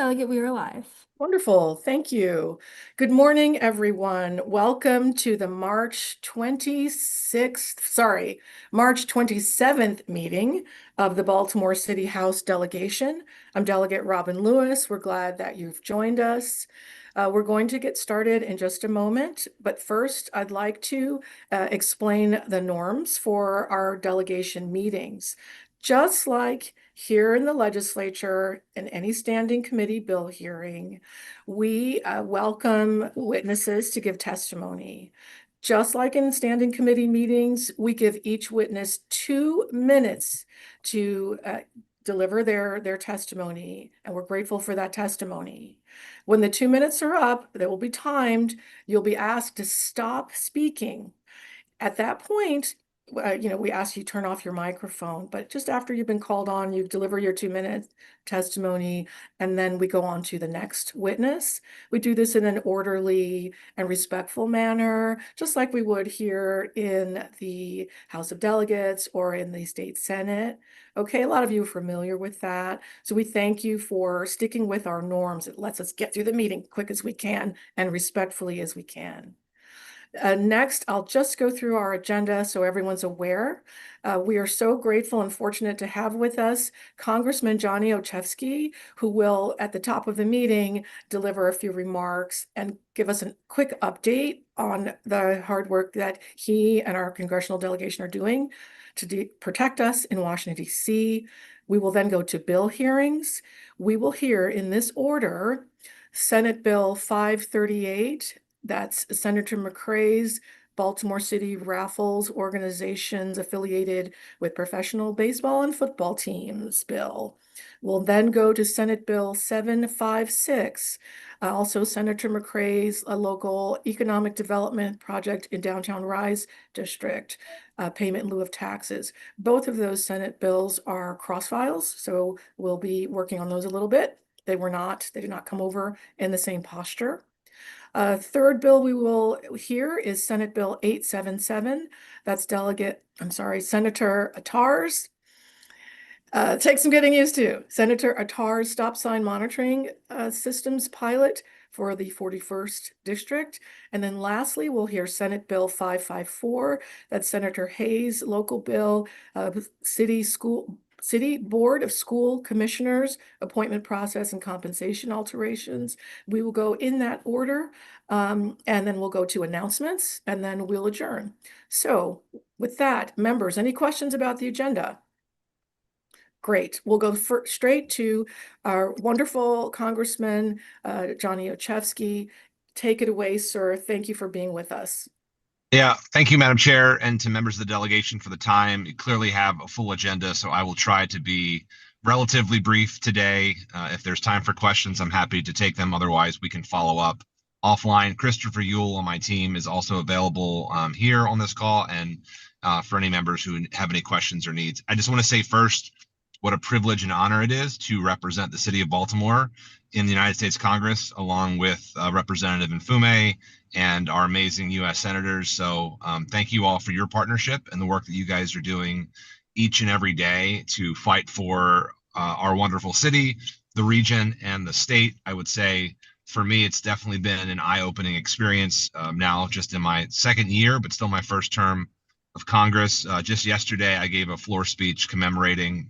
Delegate, we are live. Wonderful. Thank you. Good morning, everyone. Welcome to the March 27th meeting of the Baltimore City House delegation. I'm Delegate Robin Lewis. We're glad that you've joined us. We're going to get started in just a moment, but first I'd like to explain the norms for our delegation meetings. Just like here in the legislature and any standing committee bill hearing, we welcome witnesses to give testimony. Just like in standing committee meetings, we give each witness 2 minutes to deliver their testimony, and we're grateful for that testimony. When the 2 minutes are up, they will be timed. You'll be asked to stop speaking. At that point, we ask you turn off your microphone, but just after you've been called on, you deliver your 2 minute testimony, and then we go on to the next witness. We do this in an orderly and respectful manner, just like we would here in the House of Delegates or in the State Senate. Okay, a lot of you are familiar with that. So we thank you for sticking with our norms. It lets us get through the meeting quick as we can and respectfully as we can. Next, I'll just go through our agenda so everyone's aware. We are so grateful and fortunate to have with us Congressman Johnny Ochevsky, who will, at the top of the meeting, deliver a few remarks and give us a quick update on the hard work that he and our congressional delegation are doing to protect us in Washington, D.C. We will then go to bill hearings. We will hear in this order Senate Bill 538. That's Senator McCrae's Baltimore City Raffles organizations affiliated with professional baseball and football teams bill. We'll then go to Senate Bill 756, also Senator McCrae's local economic development project in downtown Rise District, payment in lieu of taxes. Both of those Senate bills are cross files, so we'll be working on those a little bit. They did not come over in the same posture. Third bill we will hear is Senate Bill 877. That's Senator Attar's. Takes some getting used to. Senator Attar's stop sign monitoring systems pilot for the 41st District. And then lastly, we'll hear Senate Bill 554. That's Senator Hayes' local bill, City Board of School Commissioners, appointment process and compensation alterations. We will go in that order, and then we'll go to announcements, and then we'll adjourn. So with that, members, any questions about the agenda? Great. We'll go straight to our wonderful Congressman, Johnny Ochevsky. Take it away, sir. Thank you for being with us. Yeah, thank you, Madam Chair, and to members of the delegation for the time. You clearly have a full agenda, so I will try to be relatively brief today. If there's time for questions, I'm happy to take them. Otherwise, we can follow up offline. Christopher Yule on my team is also available here on this call, and for any members who have any questions or needs. I just want to say first, what a privilege and honor it is to represent the city of Baltimore in the United States Congress, along with Representative Mfume and our amazing U.S. senators. So thank you all for your partnership and the work that you guys are doing each and every day to fight for our wonderful city, the region, and the state. I would say for me, it's definitely been an eye-opening experience now just in my second year, but still my first term of Congress. Just yesterday, I gave a floor speech commemorating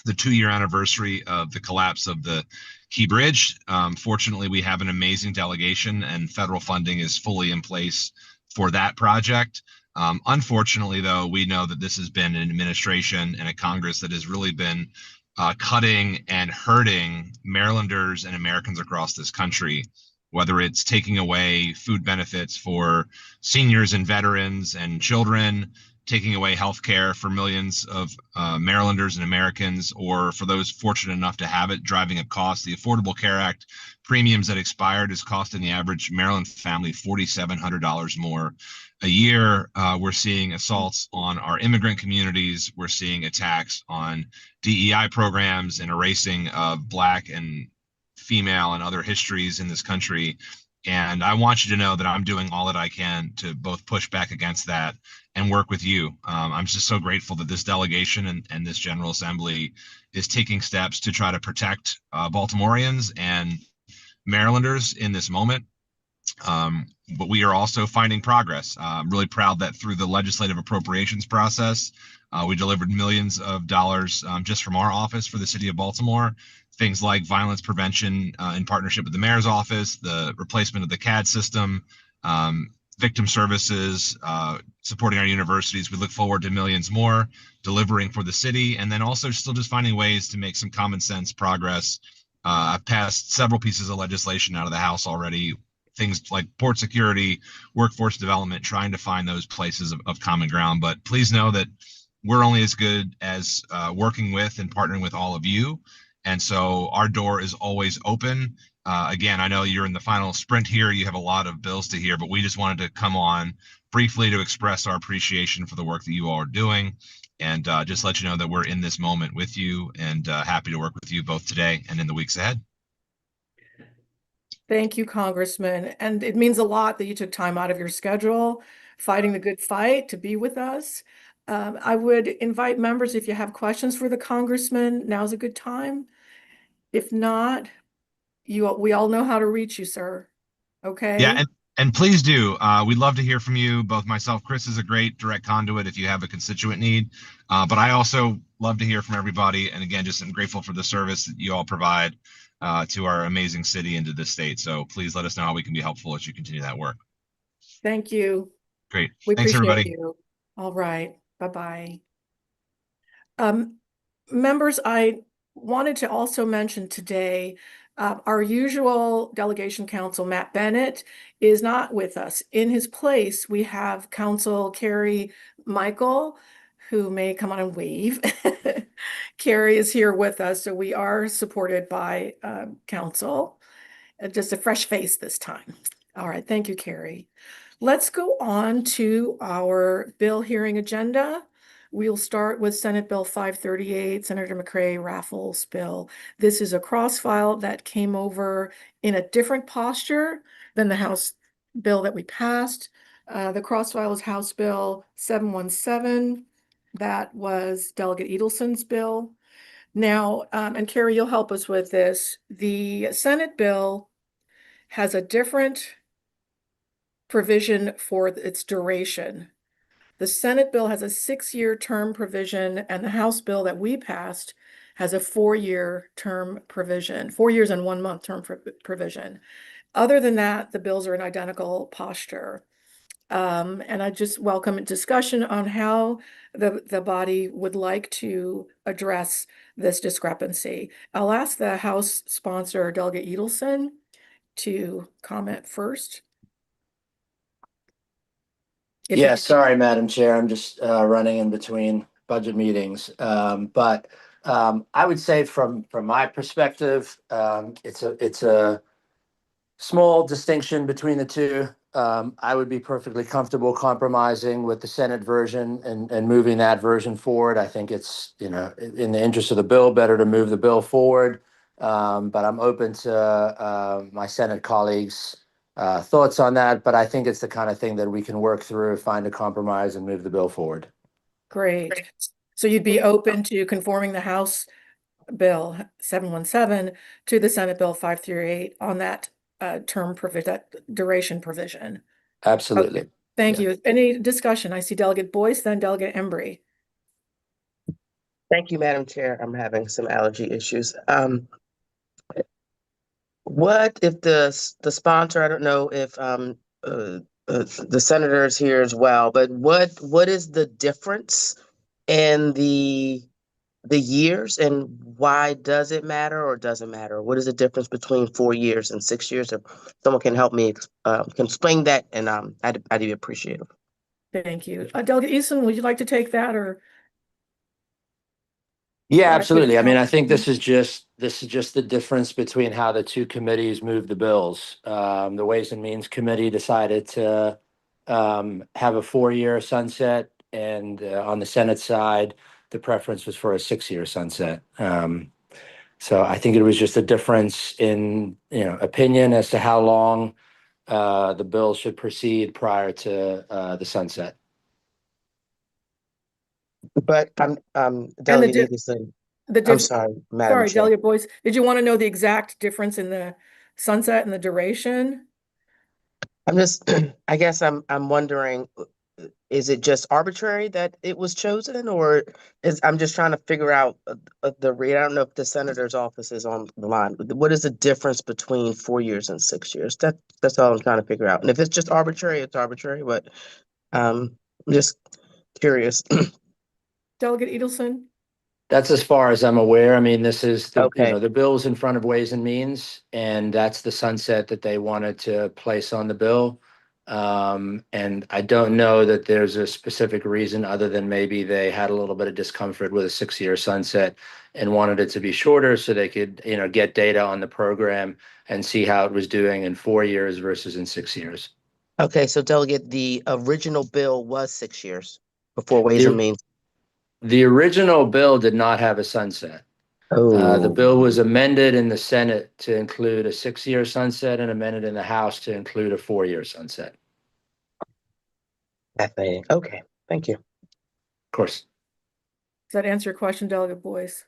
the 2-year anniversary of the collapse of the Key Bridge. Fortunately, we have an amazing delegation and federal funding is fully in place for that project. Unfortunately, though, we know that this has been an administration and a Congress that has really been cutting and hurting Marylanders and Americans across this country, whether it's taking away food benefits for seniors and veterans and children, taking away health care for millions of Marylanders and Americans, or for those fortunate enough to have it, driving up costs. The Affordable Care Act premiums that expired is costing the average Maryland family $4,700 more a year. We're seeing assaults on our immigrant communities. We're seeing attacks on DEI programs and erasing of Black and female and other histories in this country. And I want you to know that I'm doing all that I can to both push back against that and work with you. I'm just so grateful that this delegation and this General Assembly is taking steps to try to protect Baltimoreans and Marylanders in this moment. But we are also finding progress. I'm really proud that through the legislative appropriations process, we delivered millions of dollars just from our office for the city of Baltimore. Things like violence prevention in partnership with the mayor's office, the replacement of the CAD system, victim services, supporting our universities. We look forward to millions more delivering for the city, and then also still just finding ways to make some common sense progress. I've passed several pieces of legislation out of the House already, things like port security, workforce development, trying to find those places of common ground. But please know that we're only as good as working with and partnering with all of you. And so our door is always open. Again, I know you're in the final sprint here. You have a lot of bills to hear, but we just wanted to come on briefly to express our appreciation for the work that you all are doing, and just let you know that we're in this moment with you, and happy to work with you both today and in the weeks ahead. Thank you, Congressman. And it means a lot that you took time out of your schedule, fighting the good fight to be with us. I would invite members, if you have questions for the Congressman, now's a good time. If not, we all know how to reach you, sir. Yeah, Okay? and please do. We'd love to hear from you. Both myself, Chris is a great direct conduit if you have a constituent need. But I also love to hear from everybody. And again, just I'm grateful for the service that you all provide to our amazing city and to the state. So please let us know how we can be helpful as you continue that work. Thank you. Great. We Thanks, appreciate everybody. you. All right. Bye-bye. Um, Members, I wanted to also mention today, our usual delegation counsel, Matt Bennett, is not with us. In his place, we have Counsel Carrie Michael, who may come on and wave. Carrie is here with us, so we are supported by counsel. Just a fresh face this time. All right, thank you, Carrie. Let's go on to our bill hearing agenda. We'll start with Senate Bill 538, Senator McCray Raffles bill. This is a cross-file that came over in a different posture than the House bill that we passed. The cross-file is House Bill 717. That was Delegate Edelson's bill. Now, and Carrie, you'll help us with this. The Senate bill has a different provision for its duration. The Senate bill has a 6-year term provision, and the House bill that we passed has a 4-year term provision, 4 years and 1 month term provision. Other than that, the bills are in identical posture. And I just welcome a discussion on how the body would like to address this discrepancy. I'll ask the House sponsor, Delegate Edelson, to comment first. Yeah, sorry, Madam Chair. I'm just running in between budget meetings. But I would say from my perspective, it's a small distinction between the two. I would be perfectly comfortable compromising with the Senate version and moving that version forward. I think it's, in the interest of the bill, better to move the bill forward. But I'm open to my Senate colleagues' thoughts on that. But I think it's the kind of thing that we can work through, find a compromise, and move the bill forward. Great. So you'd be open to conforming the House Bill 717 to the Senate Bill 538 on that term provision, that duration provision. Absolutely. Okay. Thank you. Any discussion? I see Delegate Boyce, then Delegate Embry. Thank you, Madam Chair. I'm having some allergy issues. What if the sponsor, I don't know if the senator is here as well, but what is the difference in the years, and why does it matter or doesn't matter? What is the difference between 4 years and 6 years? If someone can help me can explain that, and I'd be appreciative. Thank you. Delegate Eason, would you like to take that, or? Yeah, absolutely. I mean, I think this is just the difference between how the two committees move the bills. The Ways and Means Committee decided to have a 4-year sunset, and on the Senate side, the preference was for a 6-year sunset. So I think it was just a difference in opinion as to how long the bill should proceed prior to the sunset. But Delegate Nicholson, I'm sorry, Madam Sorry, Chair. Delegate Boyce, did you want to know the exact difference in the sunset and the duration? I'm just, I guess I'm wondering, is it just arbitrary that it was chosen, or I'm just trying to figure out the rate. I don't know if the senator's office is on the line. What is the difference between 4 years and 6 years? That's all I'm trying to figure out. And if it's just arbitrary, it's arbitrary, but I'm just curious. Delegate Edelson? That's as far as I'm aware. I mean, this is Okay. the bill's in front of Ways and Means, and that's the sunset that they wanted to place on the bill. And I don't know that there's a specific reason other than maybe they had a little bit of discomfort with a 6-year sunset and wanted it to be shorter so they could, get data on the program and see how it was doing in 4 years versus in 6 years. Okay, so Delegate, the original bill was 6 years before Ways and Means. The original bill did not have a sunset. The Oh, bill was amended in the Senate to include a 6-year sunset and amended in the House to include a 4-year sunset. fascinating. Okay, thank you. Of course. Does that answer your question, Delegate Boyce?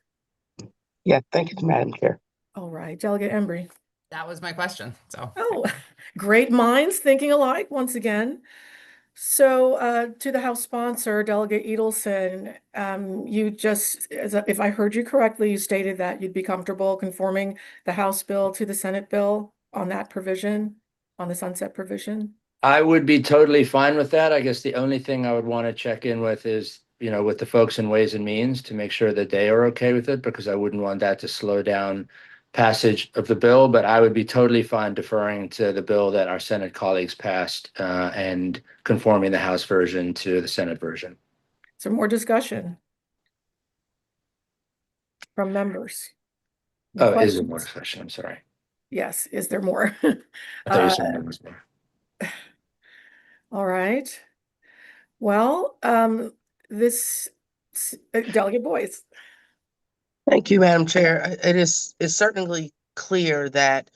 Yeah, thank you, Madam Chair. All right, Delegate Embry. That was my question. So, Oh, great minds thinking alike once again. So to the House sponsor, Delegate Edelson, you just, if I heard you correctly, you stated that you'd be comfortable conforming the House bill to the Senate bill on that provision, on the sunset provision? I would be totally fine with that. I guess the only thing I would want to check in with is, with the folks in Ways and Means to make sure that they are okay with it, because I wouldn't want that to slow down passage of the bill. But I would be totally fine deferring to the bill that our Senate colleagues passed and conforming the House version to the Senate version. Some more discussion from members? Any Oh, is there questions? more discussion? I'm sorry. Yes, is there more? I thought you said there was more. All right. Well, Delegate Boyce. Thank you, Madam Chair. It's certainly clear that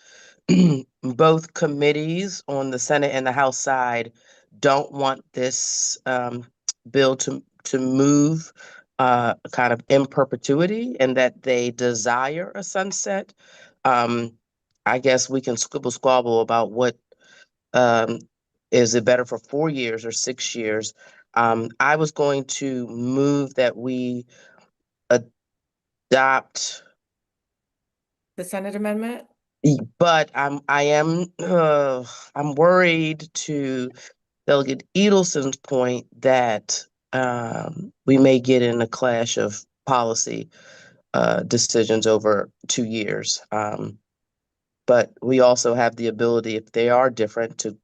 both committees on the Senate and the House side don't want this bill to move kind of in perpetuity, and that they desire a sunset. I guess we can squibble squabble about what is it better for 4 years or 6 years. I was going to move that we adopt, The Senate amendment? but I'm worried, to Delegate Edelson's point, that we may get in a clash of policy decisions over 2 years. But we also have the ability, if they are different, to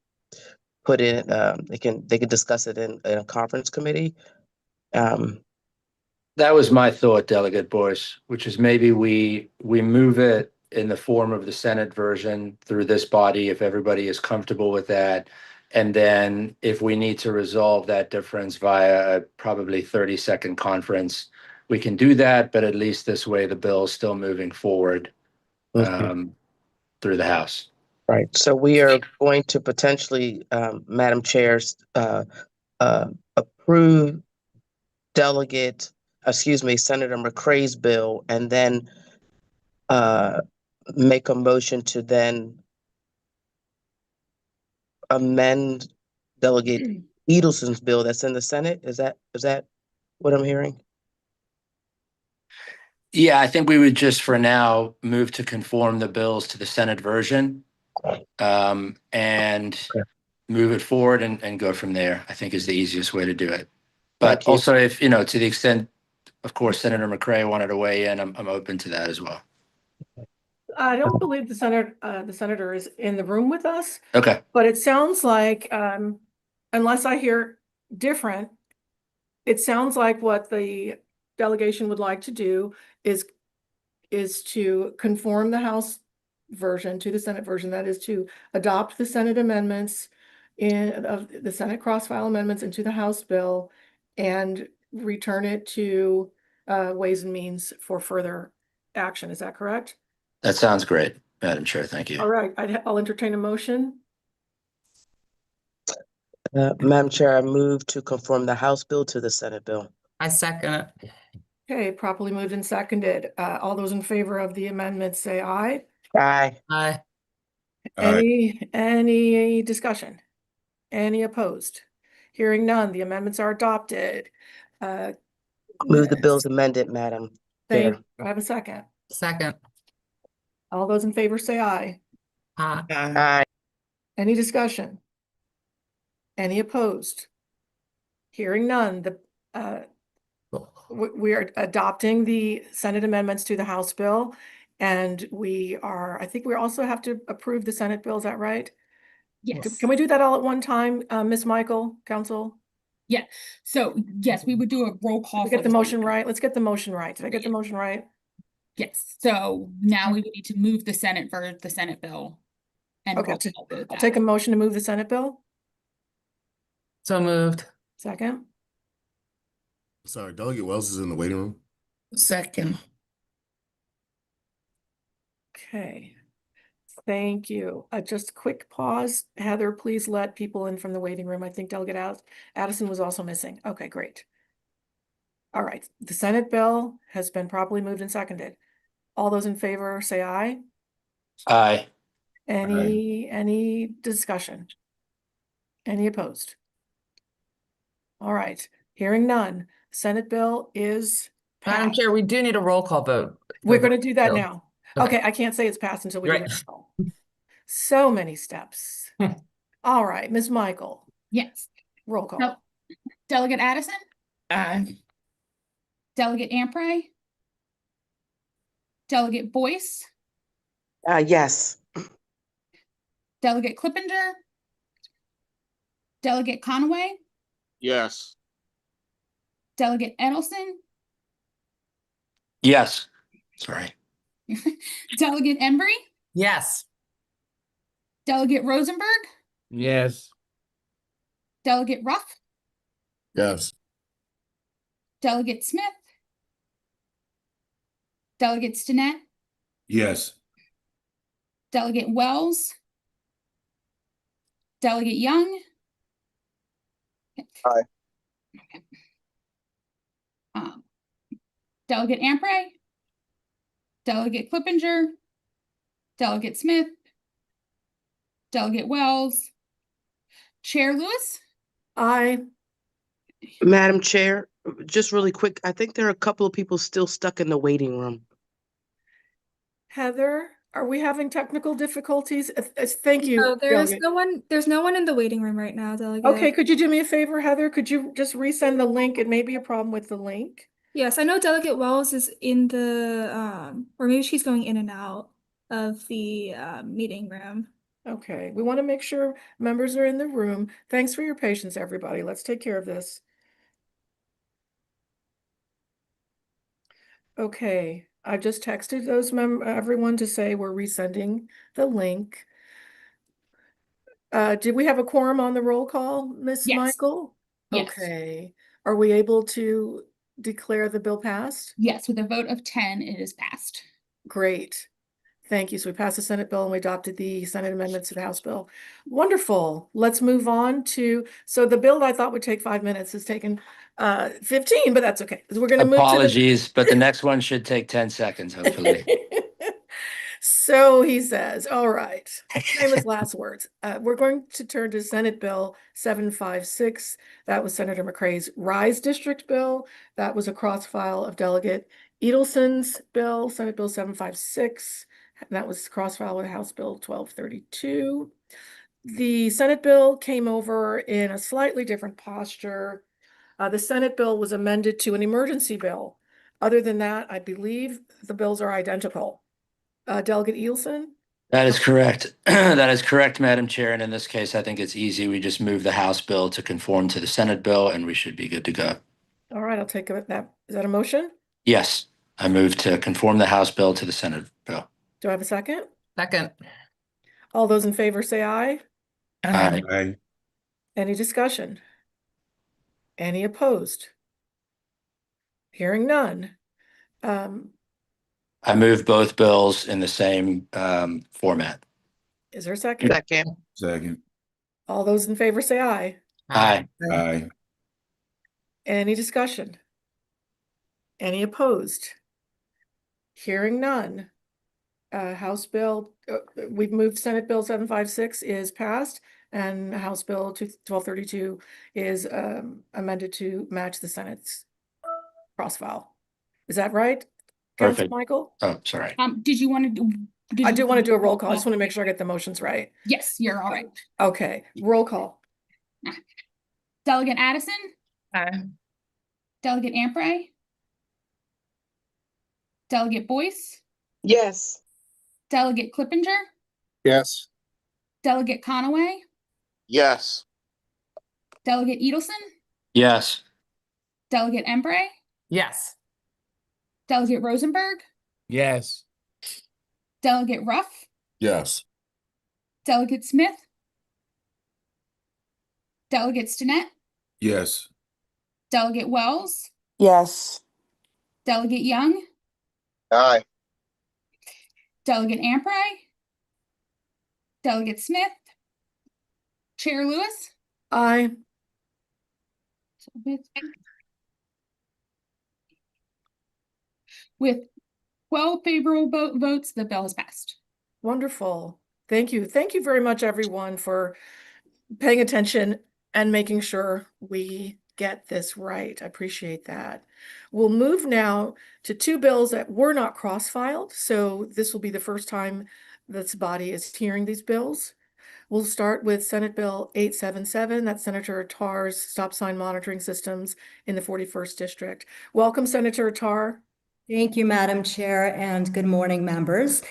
put in, they can discuss it in a conference committee. That was my thought, Delegate Boyce, which is maybe we move it in the form of the Senate version through this body, if everybody is comfortable with that. And then if we need to resolve that difference via a probably 30-second conference, we can do that. But at least this way, the bill is still moving forward through the House. Right. So we are going to potentially, Madam Chair, approve Senator McCrae's bill, and then make a motion to then amend Delegate Edelson's bill that's in the Senate. Is that what I'm hearing? Yeah, I think we would just for now move to conform the bills to the Senate version and move it forward and go from there, I think is the easiest way to do it. But also, if, to the extent, of course, Senator McCrae wanted to weigh in, I'm open to that as well. I don't believe the senator is in the room with us. Okay. But it sounds like, unless I hear different, it sounds like what the delegation would like to do is to conform the House version to the Senate version. That is to adopt the Senate amendments of the Senate cross-file amendments into the House bill and return it to Ways and Means for further action. Is that correct? That sounds great, Madam Chair. Thank you. All right, I'll entertain a motion. Madam Chair, I move to conform the House bill to the Senate bill. I second it. Okay, properly moved and seconded. All those in favor of the amendment say aye. Aye. Aye. Any discussion? Any opposed? Hearing none, the amendments are adopted. Move the bills amended, Madam Chair. Do I have a second? Second. All those in favor say aye. Aye. Aye. Any discussion? Any opposed? Hearing none, we are adopting the Senate amendments to the House bill. And I think we also have to approve the Senate bill, is that right? Yes. Can we do that all at one time, Ms. Michael, Council? Yeah. So yes, we would do a roll call. We for get the Senate motion bill. right? Let's get the motion right. Did I get the motion right? Yes. So now we would need to move the Senate for the Senate bill. And Okay, roll call vote I'll that. take a motion to move the Senate bill. So moved. Second. Sorry, Delegate Wells is in the waiting room. Second. Okay. Thank you. Just a quick pause. Heather, please let people in from the waiting room. I think Delegate Addison was also missing. Okay, great. All right, the Senate bill has been properly moved and seconded. All those in favor say aye. Aye. Any discussion? Any opposed? All right, hearing none. Senate bill is Madam passed. Chair, we do need a roll call vote. We're going to do that Bill. now. Okay, I can't say it's passed until we do Right. the roll. So many steps. All right, Ms. Michael, Yes. roll call. No. Delegate Addison, Aye. Delegate Ampray, Delegate Boyce, Yes. Delegate Clippinger, Delegate Conway, Yes. Delegate Edelson, Yes. Sorry. Delegate Embry, Yes. Delegate Rosenberg, Yes. Delegate Ruff, Yes. Delegate Smith, Delegate Stinnett, Yes. Delegate Wells, Delegate Young. Aye. Okay. Delegate Ampray, Delegate Clippinger, Delegate Smith, Delegate Wells, Chair Lewis. Aye. Madam Chair, just really quick, I think there are a couple of people still stuck in the waiting room. Heather, are we having technical difficulties? Thank you. No, there's Delegate. no one in the waiting room right now, Delegate. Okay, could you do me a favor, Heather? Could you just resend the link? It may be a problem with the link. Yes, I know Delegate Wells is in the or maybe she's going in and out of the meeting room. Okay, we want to make sure members are in the room. Thanks for your patience, everybody. Let's take care of this. Okay, I just texted everyone to say we're resending the link. Did we have a quorum on the roll call, Miss Yes. Michael? Yes. Okay, are we able to declare the bill passed? Yes, with a vote of 10, it is passed. Great. Thank you. So we passed the Senate bill and we adopted the Senate amendments to the House bill. Wonderful. Let's move on to, so the bill that I thought would take 5 minutes has taken 15, but that's okay. We're going to move to Apologies, but the next one should take 10 seconds, hopefully. So he says, all right, famous last words. We're going to turn to Senate Bill 756. That was Senator McCrae's Rise District bill. That was a cross-file of Delegate Edelson's bill, Senate Bill 756. And that was cross-file with House Bill 1232. The Senate bill came over in a slightly different posture. The Senate bill was amended to an emergency bill. Other than that, I believe the bills are identical. Delegate Edelson? That is correct. That is correct, Madam Chair. And in this case, I think it's easy. We just move the House bill to conform to the Senate bill, and we should be good to go. All right, I'll take that. Is that a motion? Yes, I move to conform the House bill to the Senate bill. Do I have a second? Second. All those in favor say aye. Aye. Aye. Any discussion? Any opposed? Hearing none. I move both bills in the same format. Is there a second? Second. Second. All those in favor say aye. Aye. Aye. Any discussion? Any opposed? Hearing none. House Bill, we've moved Senate Bill 756 is passed, and House Bill 1232 is amended to match the Senate's cross-file. Is that right? Council Perfect. Michael? Oh, sorry. Did you want to do? I do want to do a roll call. I just want to make sure I get the motions right. Yes, you're all right. Okay, roll call. Delegate Addison, Aye. Delegate Ampray, Delegate Boyce, Yes. Delegate Clippinger, Yes. Delegate Conaway, Yes. Delegate Edelson, Yes. Delegate Embray, Yes. Delegate Rosenberg, Yes. Delegate Ruff, Yes. Delegate Smith, Delegate Stinnett, Yes. Delegate Wells, Yes. Delegate Young, Aye. Delegate Ampray, Delegate Smith, Chair Lewis. Aye. So with 12 favorable votes, the bill has passed. Wonderful. Thank you. Thank you very much, everyone, for paying attention and making sure we get this right. I appreciate that. We'll move now to two bills that were not cross-filed. So this will be the first time this body is hearing these bills. We'll start with Senate Bill 877, that's Senator Tarr's stop sign monitoring systems in the 41st District. Welcome, Senator Tarr. Thank you, Madam Chair, and good morning, members.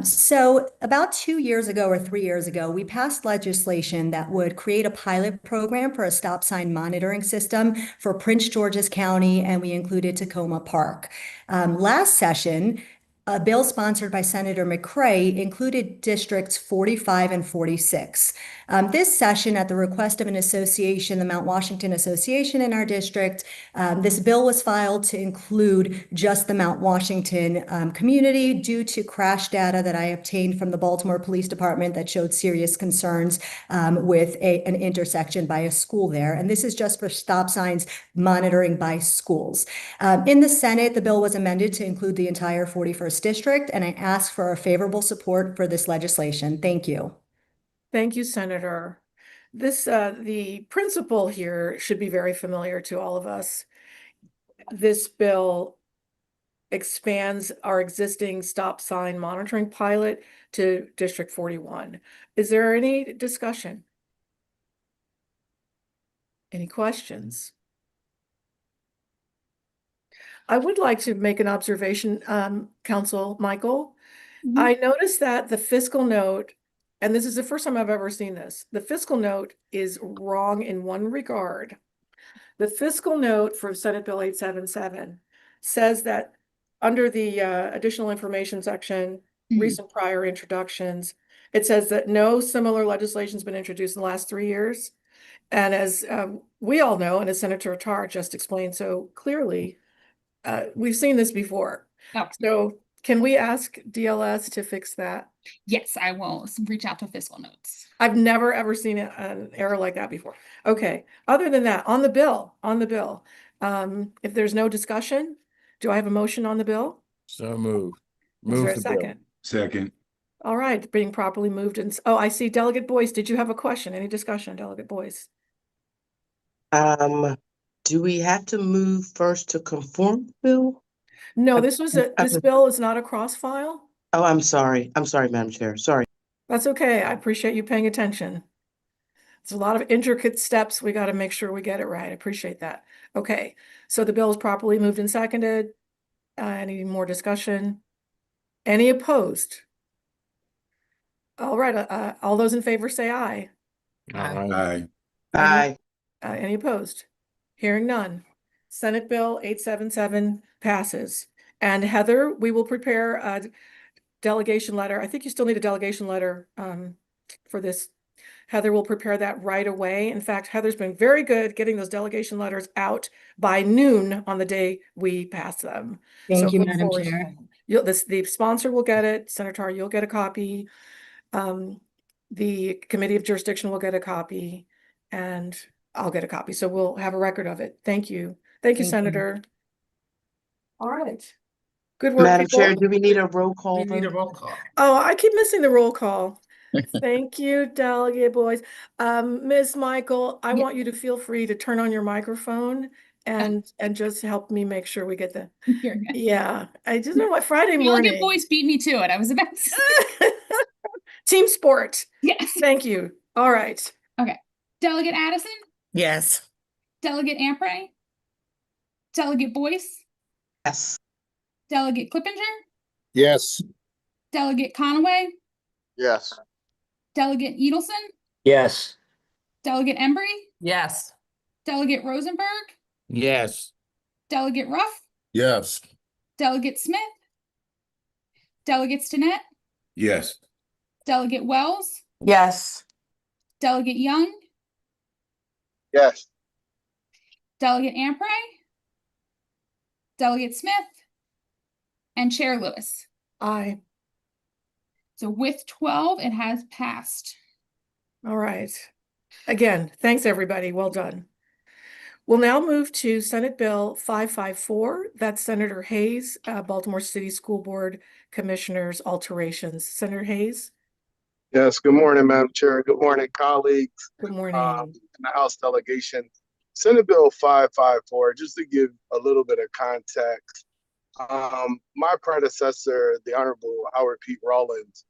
So about 2 years ago or 3 years ago, we passed legislation that would create a pilot program for a stop sign monitoring system for Prince George's County, and we included Tacoma Park. Last session, a bill sponsored by Senator McCray included districts 45 and 46. This session, at the request of an association, the Mount Washington Association in our district, this bill was filed to include just the Mount Washington community due to crash data that I obtained from the Baltimore Police Department that showed serious concerns with an intersection by a school there. And this is just for stop signs monitoring by schools. In the Senate, the bill was amended to include the entire 41st District, and I ask for a favorable support for this legislation. Thank you. Thank you, Senator. The principle here should be very familiar to all of us. This bill expands our existing stop sign monitoring pilot to District 41. Is there any discussion? Any questions? I would like to make an observation, Council Michael. Mhm. I noticed that the fiscal note, and this is the first time I've ever seen this, the fiscal note is wrong in one regard. The fiscal note for Senate Bill 877 says that under the additional information section, recent prior introductions, it says that no similar legislation has been introduced in the last 3 years. And as we all know, and as Senator Tarr just explained so clearly, we've seen this before. Oh. So can we ask DLS to fix that? Yes, I will reach out to fiscal notes. I've never ever seen an error like that before. Okay, other than that, on the bill, if there's no discussion, do I have a motion on the bill? So move. Is there a second? Second. All right, being properly moved and, oh, I see Delegate Boyce. Did you have a question? Any discussion, Delegate Boyce? Do we have to move first to conform bill? No, this bill is not a cross file. Oh, I'm sorry. I'm sorry, Madam Chair. Sorry. That's okay. I appreciate you paying attention. It's a lot of intricate steps. We got to make sure we get it right. I appreciate that. Okay, so the bill is properly moved and seconded. Any more discussion? Any opposed? All right, all those in favor say aye. Aye. Aye. Any opposed? Hearing none. Senate Bill 877 passes. And Heather, we will prepare a delegation letter. I think you still need a delegation letter for this. Heather will prepare that right away. In fact, Heather's been very good getting those delegation letters out by noon on the day we pass them. Thank you, look Madam forward to Chair. that. The sponsor will get it. Senator, you'll get a copy. The Committee of Jurisdiction will get a copy. And I'll get a copy. So we'll have a record of it. Thank you. Thank you, Thank you. Senator. All right. Good work, Madam people. Chair, do we need a roll call We need a vote? roll call. Oh, I keep missing the roll call. Thank you, Delegate Boyce. Ms. Michael, I want you to feel free to turn on your microphone and just help me make sure we get the, You're good. yeah, I just know what Friday Delegate morning. Boyce beat me to it. I was about to say. Team sport. Yes. Thank you. All right. Okay. Delegate Addison, Yes. Delegate Ampray, Delegate Boyce, Yes. Delegate Clippinger, Yes. Delegate Conaway, Yes. Delegate Edelson, Yes. Delegate Embry, Yes. Delegate Rosenberg, Yes. Delegate Ruff, Yes. Delegate Smith, Delegate Stinnett, Yes. Delegate Wells, Yes. Delegate Young, Yes. Delegate Ampray, Delegate Smith, and Chair Lewis. Aye. So with 12, it has passed. All right. Again, thanks, everybody. Well done. We'll now move to Senate Bill 554. That's Senator Hayes, Baltimore City School Board Commissioners alterations. Senator Hayes, Yes, good morning, Madam Chair. Good morning, colleagues, good morning. in the House delegation. Senate Bill 554, just to give a little bit of context, my predecessor, the Honorable Howard Pete Rollins,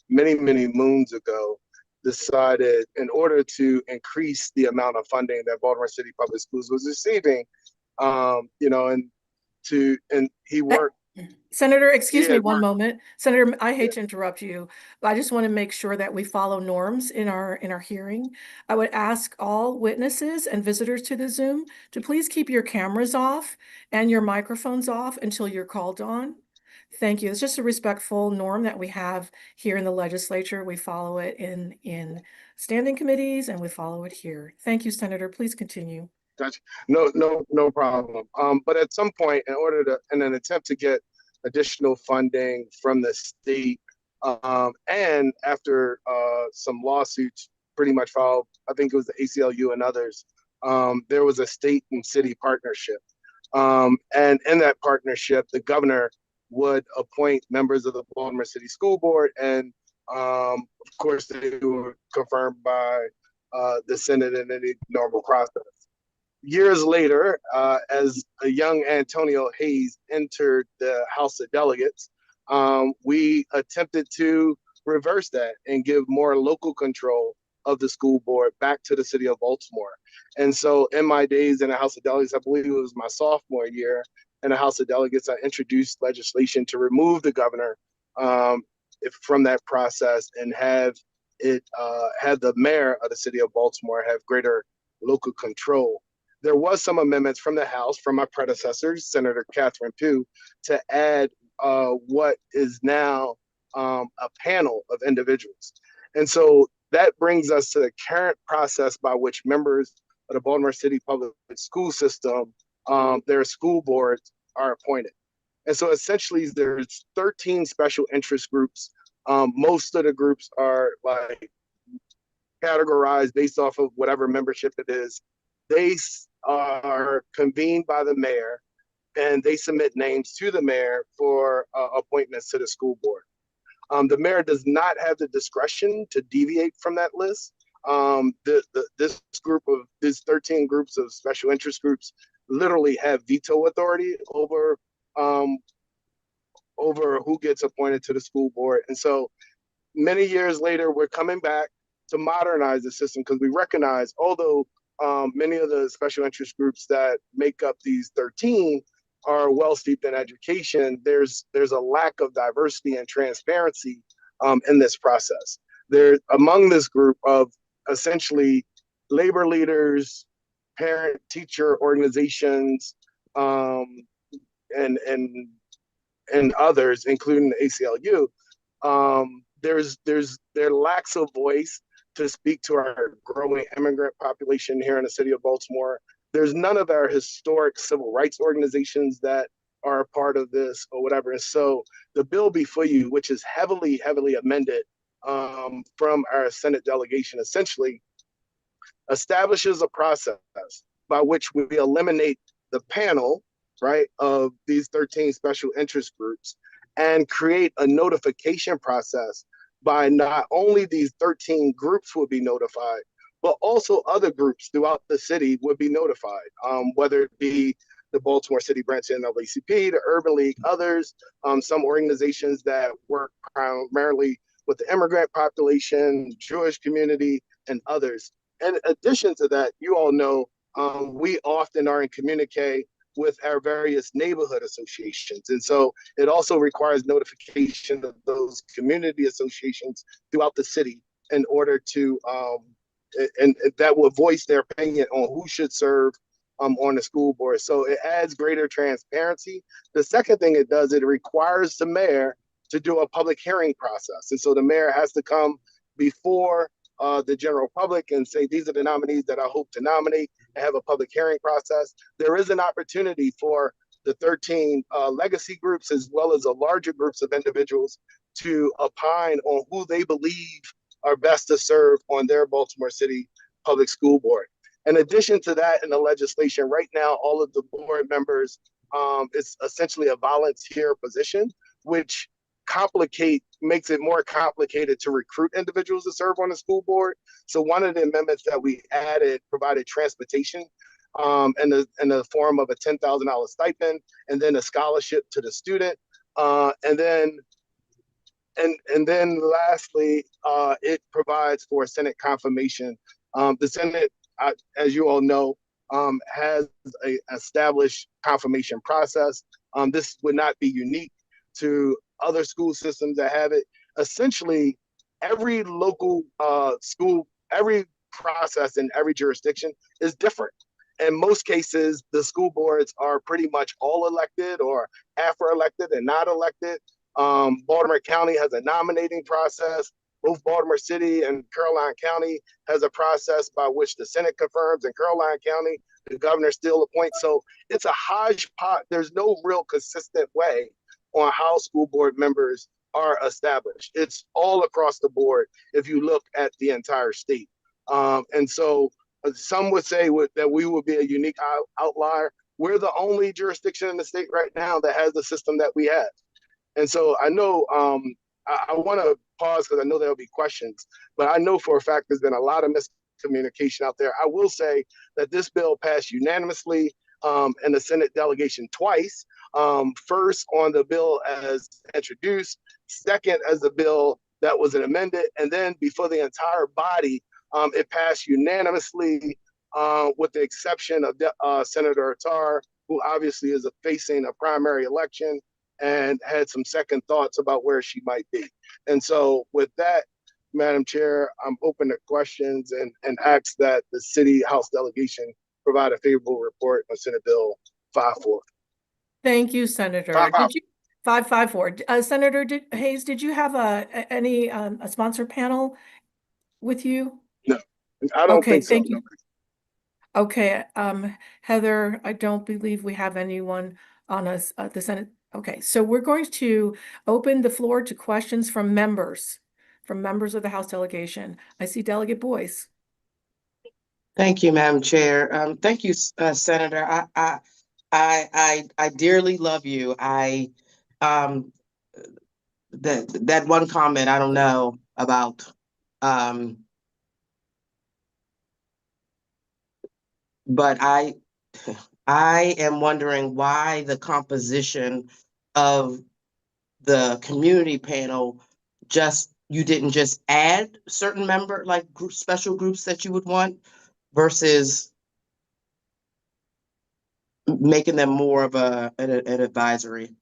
many, many moons ago, decided in order to increase the amount of funding that Baltimore City Public Schools was receiving, and he worked. Senator, excuse Yeah, me one moment. Senator, I hate to interrupt you, but I just want to make sure that we follow norms in our hearing. I would ask all witnesses and visitors to the Zoom to please keep your cameras off and your microphones off until you're called on. Thank you. It's just a respectful norm that we have here in the legislature. We follow it in standing committees and we follow it here. Thank you, Senator. Please continue. No problem. But at some point, in an attempt to get additional funding from the state, and after some lawsuits pretty much filed, I think it was the ACLU and others, there was a state and city partnership. And in that partnership, the governor would appoint members of the Baltimore City School Board, and of course, they were confirmed by the Senate in any normal process. Years later, as a young Antonio Hayes entered the House of Delegates, we attempted to reverse that and give more local control of the school board back to the city of Baltimore. And so in my days in the House of Delegates, I believe it was my sophomore year in the House of Delegates, I introduced legislation to remove the governor from that process and have the mayor of the city of Baltimore have greater local control. There was some amendments from the House, from my predecessors, Senator Catherine Pugh, to add what is now a panel of individuals. And so that brings us to the current process by which members of the Baltimore City Public School System, their school boards are appointed. And so essentially there's 13 special interest groups. Most of the groups are like categorized based off of whatever membership it is. They are convened by the mayor and they submit names to the mayor for appointments to the school board. The mayor does not have the discretion to deviate from that list. These 13 groups of special interest groups literally have veto authority over who gets appointed to the school board. And so many years later, we're coming back to modernize the system because we recognize, although many of the special interest groups that make up these 13 are well steeped in education, there's a lack of diversity and transparency in this process. Among this group of essentially labor leaders, parent teacher organizations, and others, including the ACLU, there lacks a voice to speak to our growing immigrant population here in the city of Baltimore. There's none of our historic civil rights organizations that are a part of this or whatever. And so the bill before you, which is heavily, heavily amended from our Senate delegation, essentially establishes a process by which we eliminate the panel, right, of these 13 special interest groups and create a notification process by not only these 13 groups will be notified, but also other groups throughout the city would be notified, whether it be the Baltimore City branch of NAACP, the Urban League, others, some organizations that work primarily with the immigrant population, Jewish community, and others. In addition to that, you all know we often are in communique with our various neighborhood associations. And so it also requires notification of those community associations throughout the city in order to, and that will voice their opinion on who should serve on the school board. So it adds greater transparency. The second thing it does, it requires the mayor to do a public hearing process. And so the mayor has to come before the general public and say, these are the nominees that I hope to nominate, and have a public hearing process. There is an opportunity for the 13 legacy groups, as well as the larger groups of individuals, to opine on who they believe are best to serve on their Baltimore City Public School Board. In addition to that, in the legislation right now, all of the board members, it's essentially a volunteer position, which makes it more complicated to recruit individuals to serve on the school board. So one of the amendments that we added provided transportation in the form of a $10,000 stipend, and then a scholarship to the student, and then lastly, it provides for Senate confirmation. The Senate, as you all know, has an established confirmation process. This would not be unique to other school systems that have it. Essentially, every local school, every process in every jurisdiction is different. In most cases, the school boards are pretty much all elected or half are elected and not elected. Baltimore County has a nominating process. Both Baltimore City and Caroline County has a process by which the Senate confirms. In Caroline County, the governor still appoints. So it's a hodgepodge. There's no real consistent way on how school board members are established. It's all across the board if you look at the entire state. And so some would say that we would be a unique outlier. We're the only jurisdiction in the state right now that has the system that we have. And so I know I want to pause because I know there'll be questions, but I know for a fact there's been a lot of miscommunication out there. I will say that this bill passed unanimously in the Senate delegation twice. First on the bill as introduced, second as the bill that was amended, and then before the entire body, it passed unanimously with the exception of Senator Attar, who obviously is facing a primary election and had some second thoughts about where she might be. And so with that, Madam Chair, I'm open to questions and ask that the City House delegation provide a favorable report on Senate Bill 5-4. Thank you, Senator. 554. Senator Hayes, did you have a sponsor panel with you? No, I don't Okay, think so. thank you. Okay, Heather, I don't believe we have anyone on us at the Senate. Okay, so we're going to open the floor to questions from members of the House delegation. I see Delegate Boyce. Thank you, Madam Chair. Thank you, Senator. I dearly love you. That one comment I don't know about. But I am wondering why the composition of the community panel you didn't just add certain special groups that you would want versus making them more of an advisory.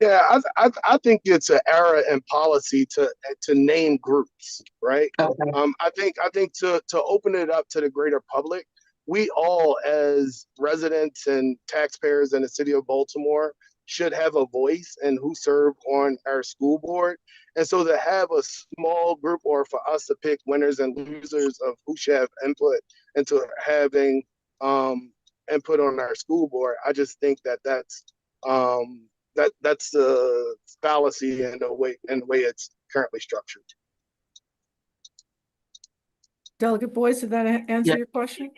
Yeah, I think it's an error in policy to name groups, right? Okay. I think to open it up to the greater public, we all as residents and taxpayers in the city of Baltimore should have a voice in who serve on our school board. And so to have a small group, or for us to pick winners and losers of who should have input into having input on our school board, I just think that's the fallacy in the way it's currently structured. Delegate Boyce, did that answer Yeah. your question?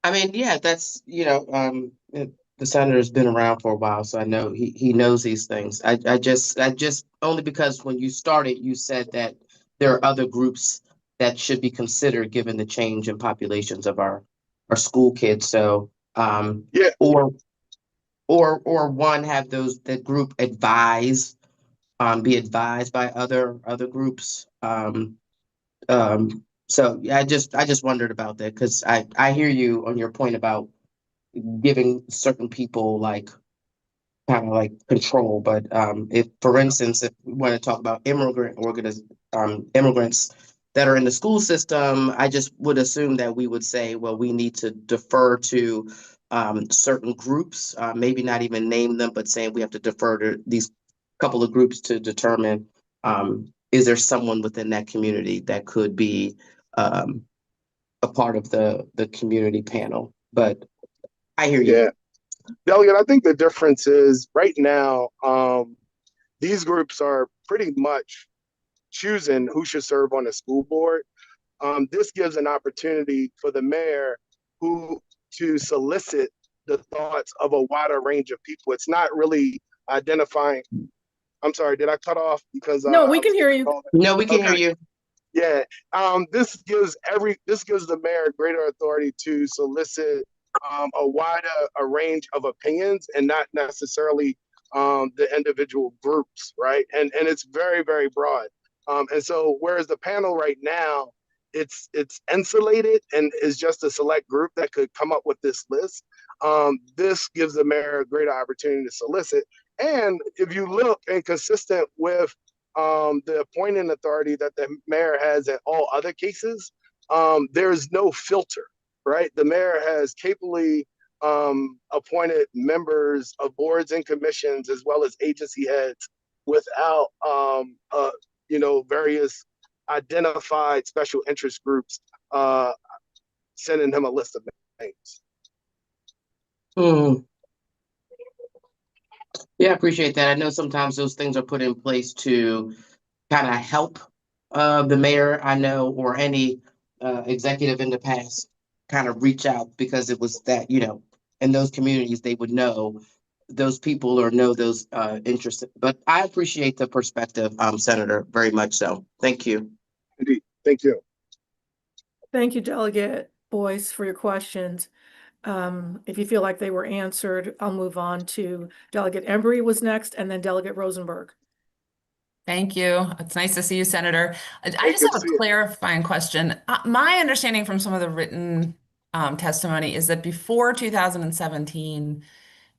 I mean, yeah, that's, the senator's been around for a while, so I know he knows these things. I just only because when you started, you said that there are other groups that should be considered given the change in populations of our school kids. So, Yeah. or one, have that group advise, be advised by other groups. So yeah, I just wondered about that because I hear you on your point about giving certain people like kind of like control. But if, for instance, if we want to talk about immigrants that are in the school system, I just would assume that we would say, well, we need to defer to certain groups, maybe not even name them, but saying we have to defer to these couple of groups to determine is there someone within that community that could be a part of the community panel. But I hear you. Yeah. Delegate, I think the difference is right now, these groups are pretty much choosing who should serve on the school board. This gives an opportunity for the mayor to solicit the thoughts of a wider range of people. It's not really identifying. I'm sorry, did I cut off because No, we I can was hear getting you. called? No, we can hear Okay. you. Yeah. This gives the mayor greater authority to solicit a wider a range of opinions and not necessarily the individual groups, right? And it's very, very broad. And so whereas the panel right now, it's insulated and is just a select group that could come up with this list. This gives the mayor a greater opportunity to solicit. And if you look and consistent with the appointing authority that the mayor has in all other cases, there's no filter, right? The mayor has capably appointed members of boards and commissions as well as agency heads without, various identified special interest groups sending him a list of names. Mm. Yeah, I appreciate that. I know sometimes those things are put in place to kind of help the mayor, I know, or any executive in the past kind of reach out because it was that, in those communities, they would know those people or know those interested. But I appreciate the perspective, Senator, very much so. Thank you. Indeed. Thank you. Thank you, Delegate Boyce, for your questions. If you feel like they were answered, I'll move on to Delegate Embry was next, and then Delegate Rosenberg. Thank you. It's nice to see you, Senator. I Hey, just good to have see a you. clarifying question. My understanding from some of the written testimony is that before 2017,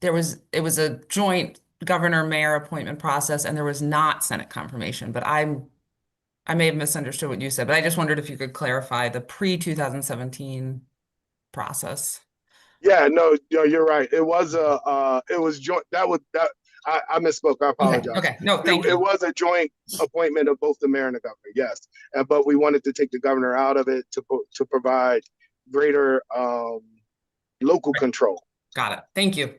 it was a joint governor-mayor appointment process, and there was not Senate confirmation. But I may have misunderstood what you said, but I just wondered if you could clarify the pre-2017 process. Yeah, no, you're right. It was it was joint. I misspoke. I apologize. Okay. No, thank It you. was a joint appointment of both the mayor and the governor. Yes, but we wanted to take the governor out of it to provide greater local control. Got it. Thank you.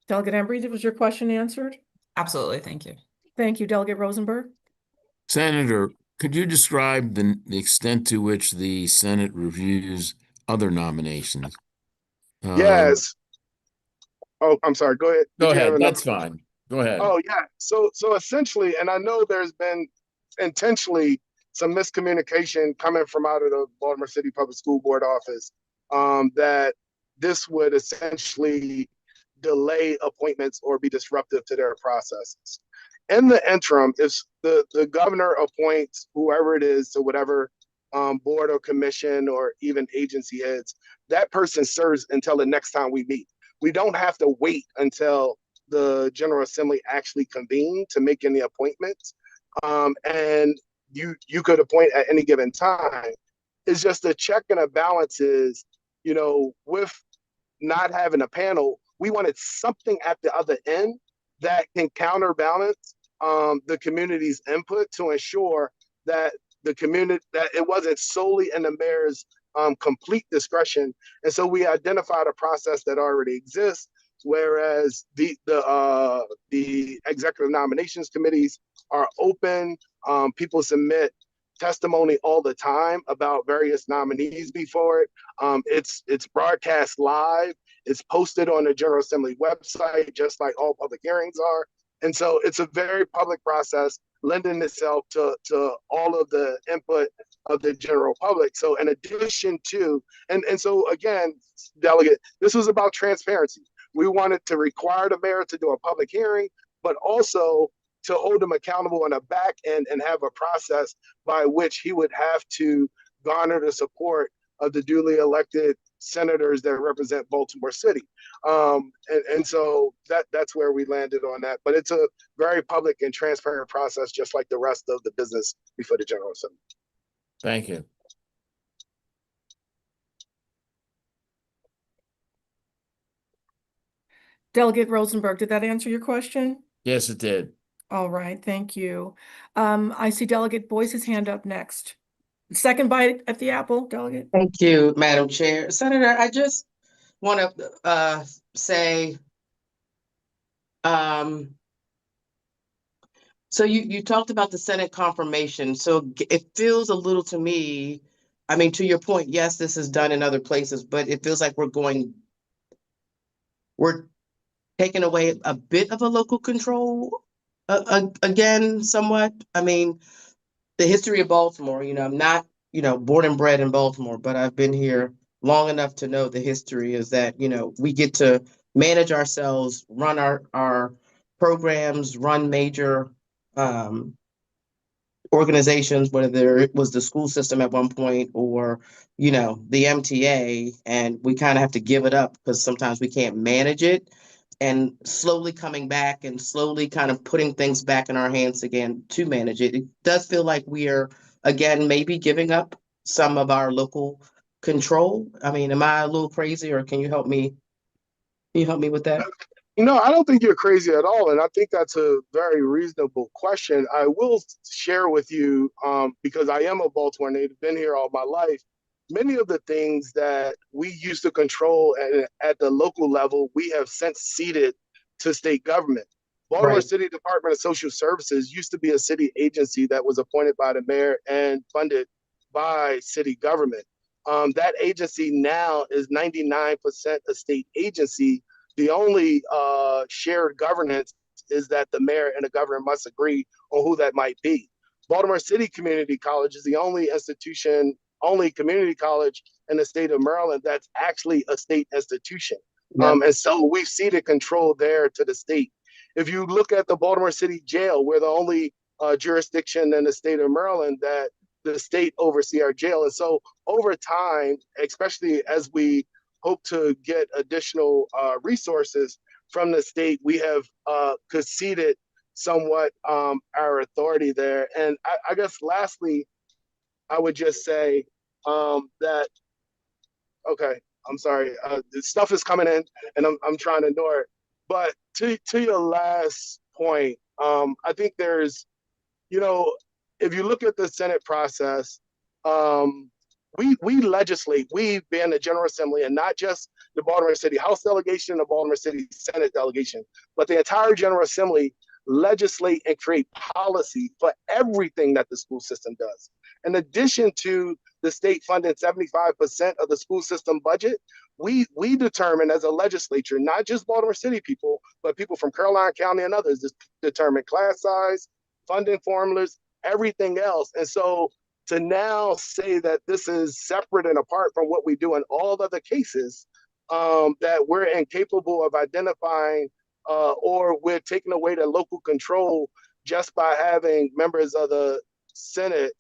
Delegate Embry, was your question answered? Absolutely. Thank you. Thank you, Delegate Rosenberg. Senator, could you describe the extent to which the Senate reviews other nominations? Yes. Oh, I'm sorry. Go ahead. Go Did you have ahead. another That's fine. Go ahead. Oh yeah. So essentially, and I know there's been intentionally some miscommunication coming from out of the Baltimore City Public School Board office that this would essentially delay appointments or be disruptive to their processes. In the interim, if the governor appoints whoever it is to whatever board or commission or even agency heads, that person serves until the next time we meet. We don't have to wait until the General Assembly actually convened to make any appointments. And you could appoint at any given time. It's just a check and a balance is, with not having a panel, we wanted something at the other end that can counterbalance the community's input to ensure that the community, that it wasn't solely in the mayor's complete discretion. And so we identified a process that already exists, whereas the executive nominations committees are open. People submit testimony all the time about various nominees before it. It's broadcast live. It's posted on the General Assembly website, just like all public hearings are. And so it's a very public process, lending itself to all of the input of the general public. So in addition to, and so again, delegate, this was about transparency. We wanted to require the mayor to do a public hearing, but also to hold him accountable on the back end and have a process by which he would have to garner the support of the duly elected senators that represent Baltimore City. And so that's where we landed on that. But it's a very public and transparent process, just like the rest of the business before the General Assembly. Thank you. Delegate Rosenberg, did that answer your question? Yes, it did. All right, thank you. I see Delegate Boyce's hand up next. Second bite at the apple, Delegate. Thank you, Madam Chair. Senator, I just want to say, so you talked about the Senate confirmation. So it feels a little to me, I mean, to your point, yes, this is done in other places, but it feels like we're taking away a bit of a local control again, somewhat. I mean, the history of Baltimore, I'm not, born and bred in Baltimore, but I've been here long enough to know the history is that, we get to manage ourselves, run our programs, run major organizations, whether it was the school system at one point or, the MTA, and we kind of have to give it up because sometimes we can't manage it. And slowly coming back and slowly kind of putting things back in our hands again to manage it. It does feel like we are, again, maybe giving up some of our local control. I mean, am I a little crazy, or can you help me? Can you help me with that? No, I don't think you're crazy at all. And I think that's a very reasonable question. I will share with you, because I am a Baltimore native, been here all my life. Many of the things that we used to control at the local level, we have since ceded to state government. Baltimore Right. City Department of Social Services used to be a city agency that was appointed by the mayor and funded by city government. That agency now is 99% a state agency. The only shared governance is that the mayor and the governor must agree on who that might be. Baltimore City Community College is the only community college in the state of Maryland that's actually a state institution. Yeah. And so we've ceded control there to the state. If you look at the Baltimore City Jail, we're the only jurisdiction in the state of Maryland that the state oversee our jail. And so over time, especially as we hope to get additional resources from the state, we have conceded somewhat our authority there. And I guess lastly, I would just say that, okay, I'm sorry, the stuff is coming in and I'm trying to ignore it. But to your last point, I think there's, if you look at the Senate process, we legislate, we being the General Assembly, and not just the Baltimore City House delegation, the Baltimore City Senate delegation, but the entire General Assembly legislate and create policy for everything that the school system does. In addition to the state funding 75% of the school system budget, we determine as a legislature, not just Baltimore City people, but people from Caroline County and others, determine class size, funding formulas, everything else. And so to now say that this is separate and apart from what we do in all other cases, that we're incapable of identifying or we're taking away the local control just by having members of the Senate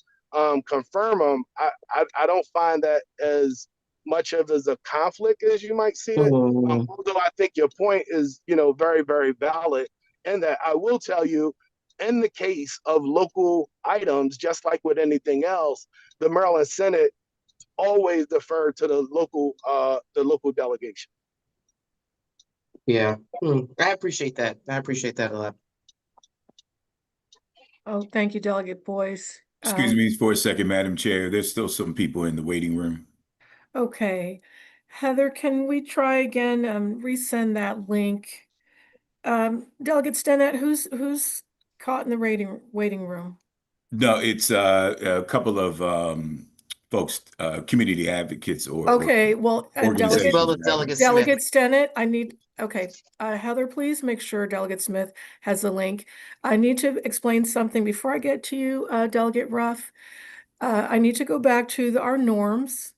confirm them, I don't find that as much of as a conflict as you might see it. Although I think your point is, very, very valid. And that I will tell you, in the case of local items, just like with anything else, the Maryland Senate always defer to the local delegation. Yeah. I appreciate that. I appreciate that a lot. Oh, thank you, Delegate Boyce. Excuse me for a second, Madam Chair. There's still some people in the waiting room. Okay. Heather, can we try again? Resend that link. Delegate Stennett, who's caught in the waiting room? No, it's a couple of folks, community advocates or Okay, well, As organizations. well as rather. Delegate Smith. Delegate Stennett, I need, okay, Heather, please make sure Delegate Smith has the link. I need to explain something before I get to you, Delegate Ruff. I need to go back to our norms.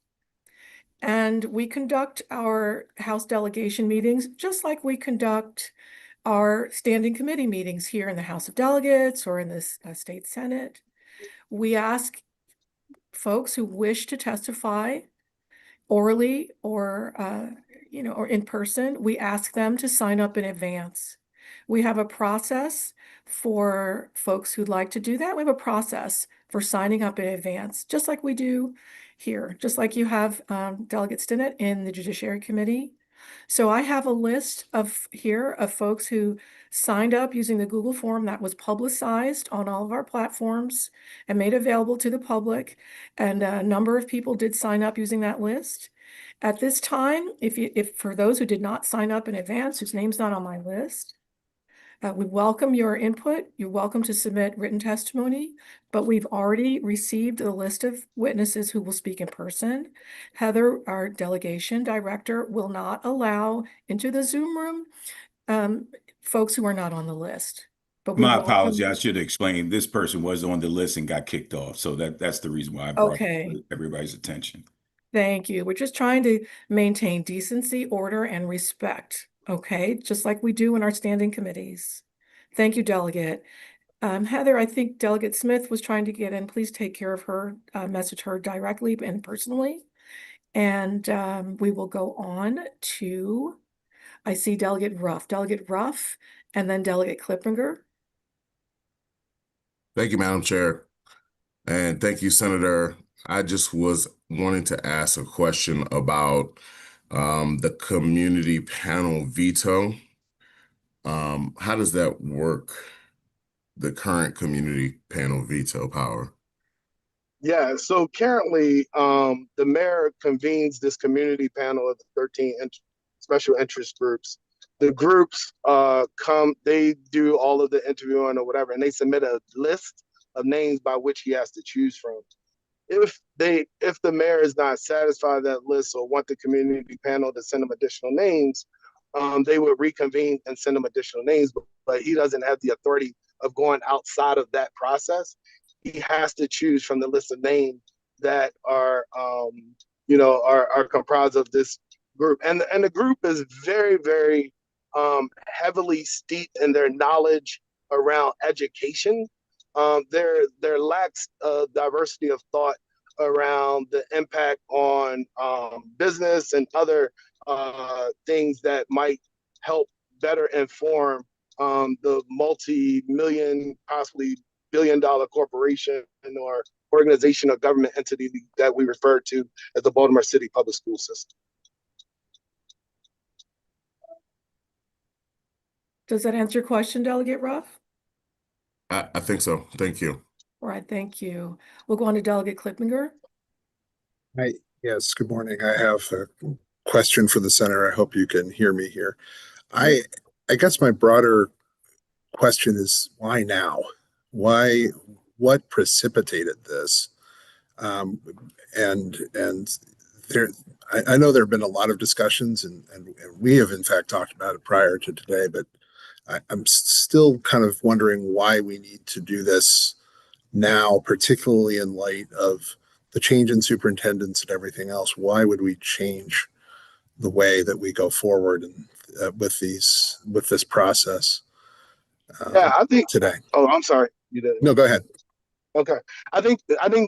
And we conduct our House delegation meetings just like we conduct our standing committee meetings here in the House of Delegates or in the State Senate. We ask folks who wish to testify orally or or in person, we ask them to sign up in advance. We have a process for folks who'd like to do that. We have a process for signing up in advance, just like we do here, just like you have Delegate Stinnett in the Judiciary Committee. So I have a list of folks who signed up using the Google form that was publicized on all of our platforms and made available to the public. And a number of people did sign up using that list. At this time, if for those who did not sign up in advance, whose name's not on my list, we welcome your input. You're welcome to submit written testimony, but we've already received a list of witnesses who will speak in person. Heather, our delegation director, will not allow into the Zoom room folks who are not on the list. But we My welcome. apology. I should explain. This person was on the list and got kicked off. So that's the reason why I brought it Okay. to everybody's attention. Thank you. We're just trying to maintain decency, order, and respect, okay? Just like we do in our standing committees. Thank you, Delegate. Heather, I think Delegate Smith was trying to get in. Please take care of her, message her directly and personally. And we will go on to, I see Delegate Ruff, and then Delegate Clippinger. Thank you, Madam Chair. And thank you, Senator. I just was wanting to ask a question about the community panel veto. How does that work, the current community panel veto power? Yeah, so currently, the mayor convenes this community panel of the 13 special interest groups. The groups they do all of the interviewing or whatever, and they submit a list of names by which he has to choose from. If the mayor is not satisfied with that list or want the community panel to send them additional names, they would reconvene and send them additional names, but he doesn't have the authority of going outside of that process. He has to choose from the list of names that are comprised of this group. And the group is very, very heavily steeped in their knowledge around education. There lacks diversity of thought around the impact on business and other things that might help better inform the multi-million, possibly billion-dollar corporation or organization or government entity that we refer to as the Baltimore City Public School System. Does that answer your question, Delegate Ruff? I think so. Thank you. All right, thank you. We'll go on to Delegate Clippinger. Hi, yes, good morning. I have a question for the senator. I hope you can hear me here. I guess my broader question is why now? What precipitated this? And there, I know there have been a lot of discussions, and we have in fact talked about it prior to today, but I'm still kind of wondering why we need to do this now, particularly in light of the change in superintendents and everything else. Why would we change the way that we go forward and with this process? Yeah, I think today. Oh, I'm sorry. You did. No, go ahead. Okay. I think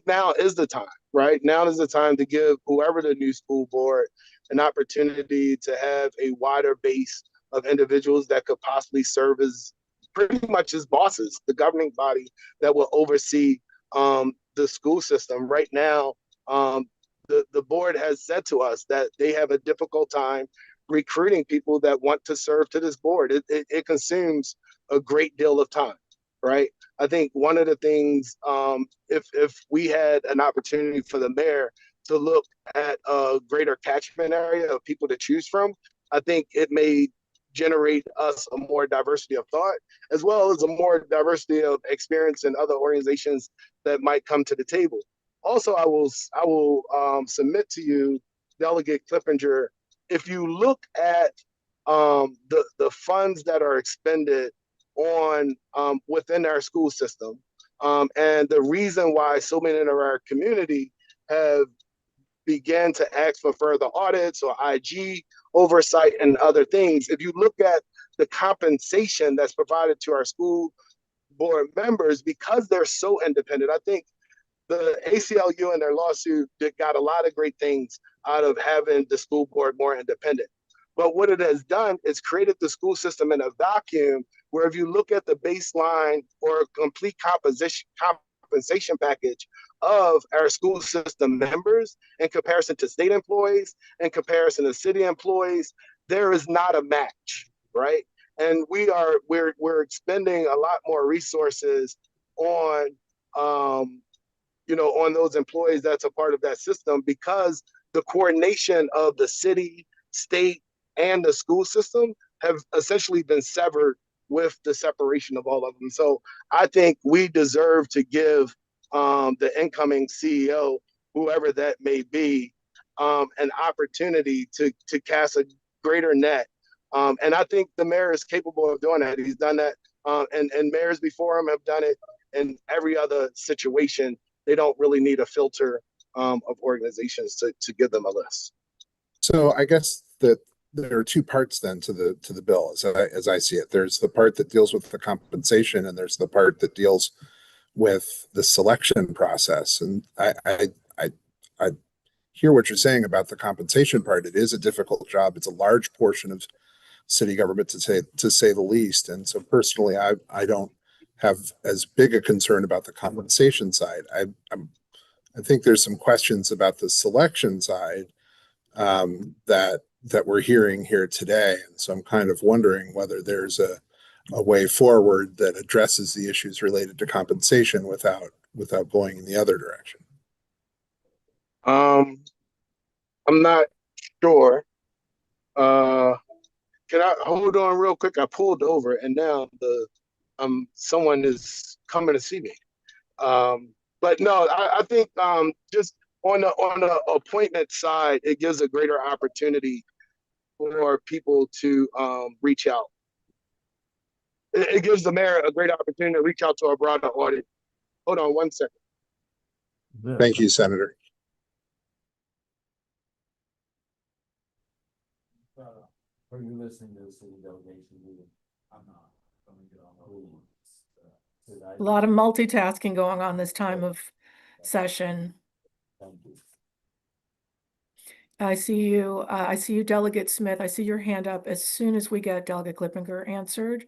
now is the time, right? Now is the time to give whoever the new school board an opportunity to have a wider base of individuals that could possibly serve as pretty much as bosses, the governing body that will oversee the school system. Right now, the board has said to us that they have a difficult time recruiting people that want to serve to this board. It consumes a great deal of time, right? I think one of the things, if we had an opportunity for the mayor to look at a greater catchment area of people to choose from, I think it may generate us a more diversity of thought, as well as a more diversity of experience in other organizations that might come to the table. Also, I will submit to you, Delegate Clippinger, if you look at the funds that are expended on within our school system, and the reason why so many in our community have began to ask for further audits or IG oversight and other things. If you look at the compensation that's provided to our school board members, because they're so independent, I think the ACLU and their lawsuit got a lot of great things out of having the school board more independent. But what it has done is created the school system in a vacuum where if you look at the baseline or complete compensation package of our school system members in comparison to state employees, in comparison to city employees, there is not a match, right? And we're expending a lot more resources on on those employees that's a part of that system, because the coordination of the city, state, and the school system have essentially been severed with the separation of all of them. So I think we deserve to give the incoming CEO, whoever that may be, an opportunity to cast a greater net. And I think the mayor is capable of doing that. He's done that, and mayors before him have done it in every other situation. They don't really need a filter of organizations to give them a list. So I guess that there are two parts then to the bill as I see it. There's the part that deals with the compensation, and there's the part that deals with the selection process. And I hear what you're saying about the compensation part. It is a difficult job. It's a large portion of city government to say the least. And so personally, I don't have as big a concern about the compensation side. I think there's some questions about the selection side that we're hearing here today. And so I'm kind of wondering whether there's a way forward that addresses the issues related to compensation without going in the other direction. I'm not sure. Can I hold on real quick? I pulled over and now someone is coming to see me. But no, I think just on the appointment side, it gives a greater opportunity for people to reach out. It gives the mayor a great opportunity to reach out to a broader audience. Hold on one second. Thank you, Senator. Are you listening to the city delegation meeting? I'm not. Let me get on the A lot of multitasking going on this time of session. Thank you. I see you, Delegate Smith. I see your hand up. As soon as we get Delegate Clippinger answered,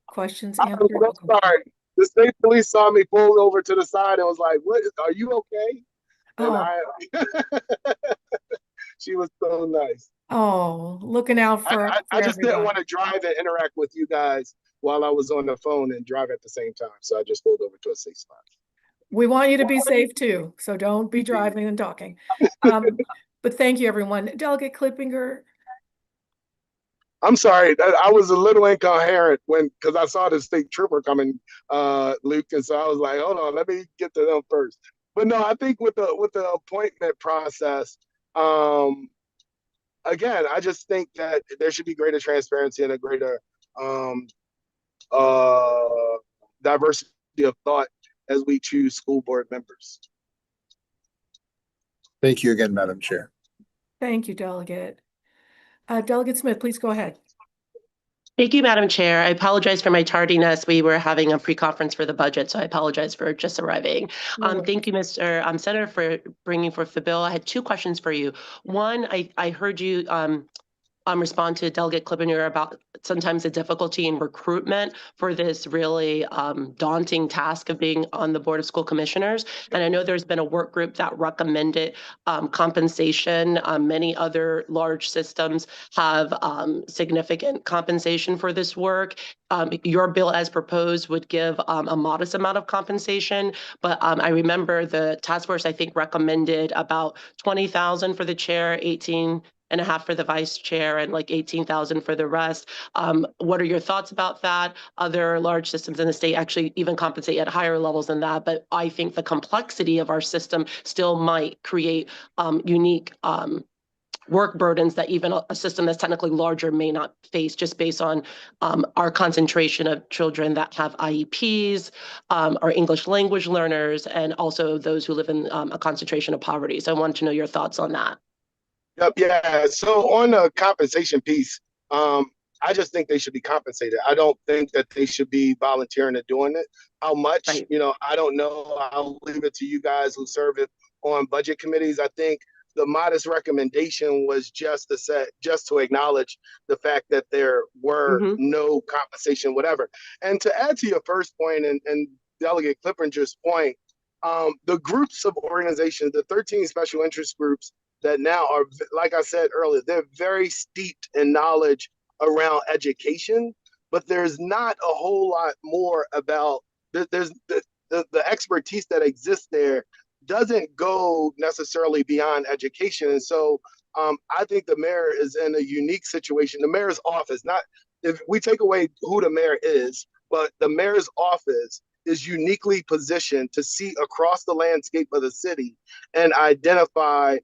questions answered. I'm sorry. The state police saw me pulled over to the side and was like, "What? Are you okay?" And she was so nice. Oh, looking out for I just everybody. didn't want to drive and interact with you guys while I was on the phone and drive at the same time. So I just pulled over to a safe spot. We want you to be safe too, so don't be driving and talking. But thank you, everyone. Delegate Clippinger. I'm sorry, I was a little incoherent because I saw the state trooper coming, Luke, and so I was like, hold on, let me get to them first. But no, I think with the appointment process, again, I just think that there should be greater transparency and a greater diversity of thought as we choose school board members. Thank you again, Madam Chair. Thank you, Delegate. Delegate Smith, please go ahead. Thank you, Madam Chair. I apologize for my tardiness. We were having a pre-conference for the budget, so I apologize for just arriving. Thank you, Mr. Senator, for bringing forth the bill. I had two questions for you. One, I heard you respond to Delegate Clippinger about sometimes the difficulty in recruitment for this really daunting task of being on the Board of School Commissioners. And I know there's been a work group that recommended compensation. Many other large systems have significant compensation for this work. Your bill as proposed would give a modest amount of compensation, but I remember the task force, I think, recommended about $20,000 for the chair, 18 $1.5 for the vice chair and like 18,000 for the rest. What are your thoughts about that? Other large systems in the state actually even compensate at higher levels than that, but I think the complexity of our system still might create unique work burdens that even a system that's technically larger may not face, just based on our concentration of children that have IEPs, our English language learners, and also those who live in a concentration of poverty. So I wanted to know your thoughts on that. Yep, yeah. So on the compensation piece, I just think they should be compensated. I don't think that they should be volunteering to doing it. How much, Right. I don't know. I'll leave it to you guys who serve it on budget committees. I think the modest recommendation was just to acknowledge the fact that there were no compensation, whatever. And to add to your first point and Delegate Clipపింger's point, the groups of organizations, the 13 special interest groups that now are, like I said earlier, they're very steeped in knowledge around education, but there's not a whole lot more about, there's the expertise that exists there doesn't go necessarily beyond education. And so I think the mayor is in a unique situation. The mayor's office, not if we take away who the mayor is, but the mayor's office is uniquely positioned to see across the landscape of the city and identify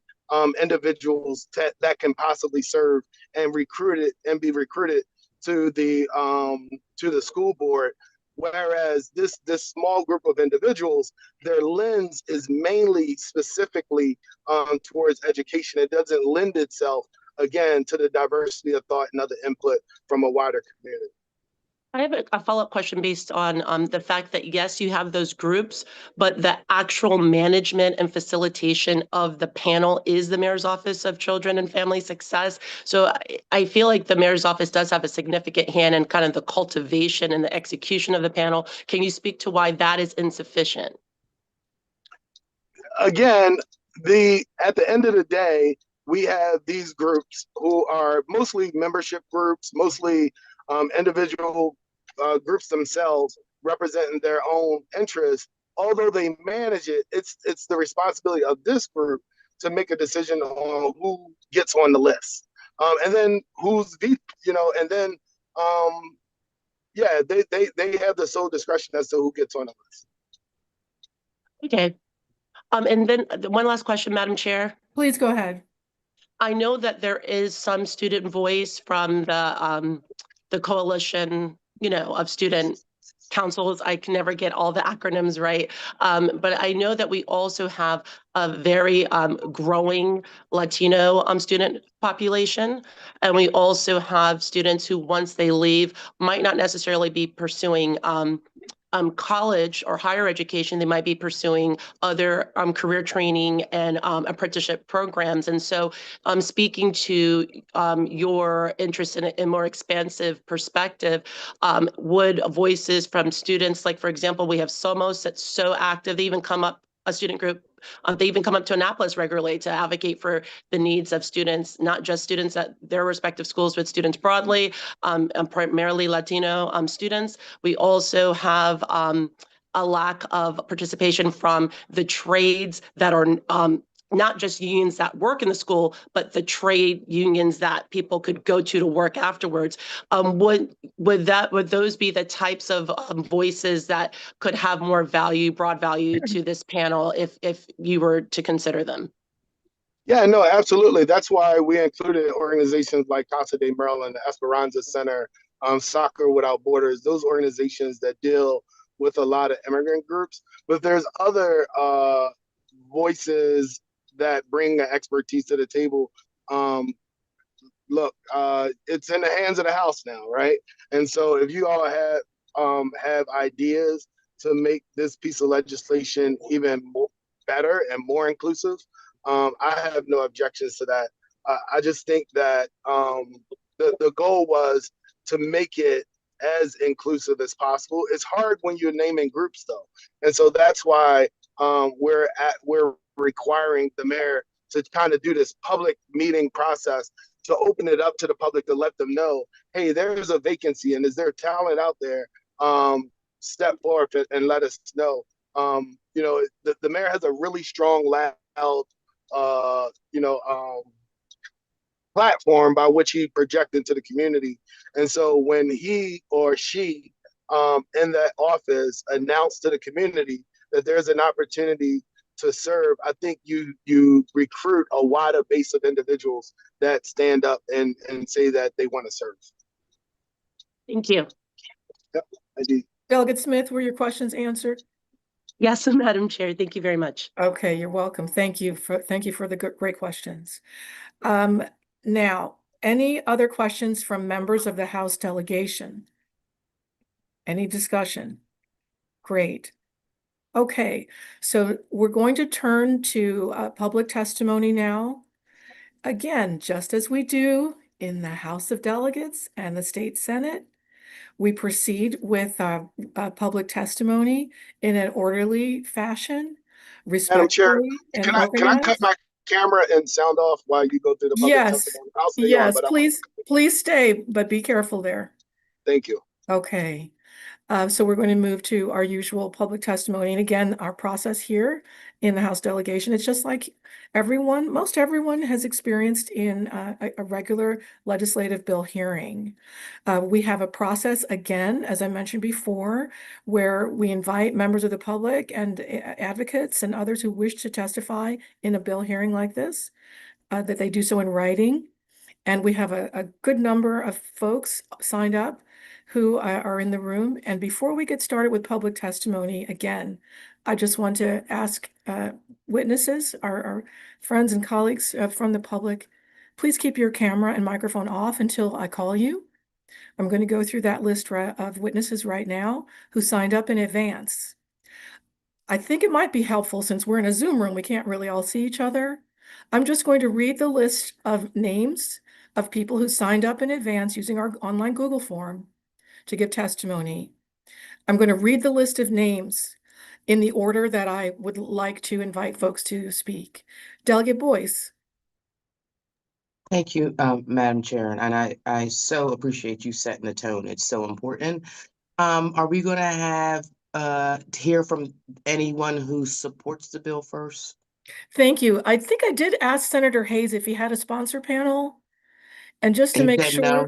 individuals that can possibly serve and be recruited to the school board. Whereas this small group of individuals, their lens is mainly specifically towards education. It doesn't lend itself, again, to the diversity of thought and other input from a wider community. I have a follow-up question based on the fact that, yes, you have those groups, but the actual management and facilitation of the panel is the Mayor's Office of Children and Family Success. So I feel like the Mayor's Office does have a significant hand in kind of the cultivation and the execution of the panel. Can you speak to why that is insufficient? Again, at the end of the day, we have these groups who are mostly membership groups, mostly individual groups themselves representing their own interests. Although they manage it, it's the responsibility of this group to make a decision on who gets on the list, and then yeah, they have the sole discretion as to who gets on the list. Okay. And then one last question, Madam Chair. Please go ahead. I know that there is some student voice from the coalition, of student councils. I can never get all the acronyms right. But I know that we also have a very growing Latino student population. And we also have students who, once they leave, might not necessarily be pursuing college or higher education. They might be pursuing other career training and apprenticeship programs. And so speaking to your interest in a more expansive perspective, would voices from students, like, for example, we have Somos that's so active, they even come up, a student group, they even come up to Annapolis regularly to advocate for the needs of students, not just students at their respective schools, but students broadly, and primarily Latino students. We also have a lack of participation from the trades that are not just unions that work in the school, but the trade unions that people could go to work afterwards. Would those be the types of voices that could have more value, broad value to this panel if you were to consider them? Yeah, no, absolutely. That's why we included organizations like Casa de Maryland, the Esperanza Center, Soccer Without Borders, those organizations that deal with a lot of immigrant groups. But there's other voices that bring the expertise to the table. Look, it's in the hands of the House now, right? And so if you all have ideas to make this piece of legislation even better and more inclusive, I have no objections to that. I just think that the goal was to make it as inclusive as possible. It's hard when you're naming groups, though, and so that's why we're requiring the mayor to kind of do this public meeting process to open it up to the public, to let them know, hey, there's a vacancy and is there talent out there? Step forward and let us know. The mayor has a really strong, loud, platform by which he projected to the community. And so when he or she in that office announced to the community that there's an opportunity to serve, I think you recruit a wider base of individuals that stand up and say that they want to serve. Thank you. Yep, I do. Delegate Smith, were your questions answered? Yes, Madam Chair. Thank you very much. Okay, you're welcome. Thank you for the great questions. Now, any other questions from members of the House delegation? Any discussion? Great. Okay, so we're going to turn to public testimony now. Again, just as we do in the House of Delegates and the State Senate, we proceed with public testimony in an orderly fashion, Madam Chair, respectfully and can I cut organized. my camera and sound off while you go through the public Yes, testimony? I'll stay on, yes, but please stay, but be careful there. thank you. Okay. So we're going to move to our usual public testimony. And again, our process here in the House delegation, it's just like most everyone has experienced in a regular legislative bill hearing. We have a process, again, as I mentioned before, where we invite members of the public and advocates and others who wish to testify in a bill hearing like this, that they do so in writing. And we have a good number of folks signed up who are in the room. And before we get started with public testimony, again, I just want to ask witnesses, our friends and colleagues from the public, please keep your camera and microphone off until I call you. I'm going to go through that list of witnesses right now who signed up in advance. I think it might be helpful since we're in a Zoom room, we can't really all see each other. I'm just going to read the list of names of people who signed up in advance using our online Google form to give testimony. I'm going to read the list of names in the order that I would like to invite folks to speak. Delegate Boyce. Thank you, Madam Chair, and I so appreciate you setting the tone. It's so important. Are we going to have hear from anyone who supports the bill first? Thank you. I think I did ask Senator Hayes if he had a sponsor panel. And just to He make said sure, no?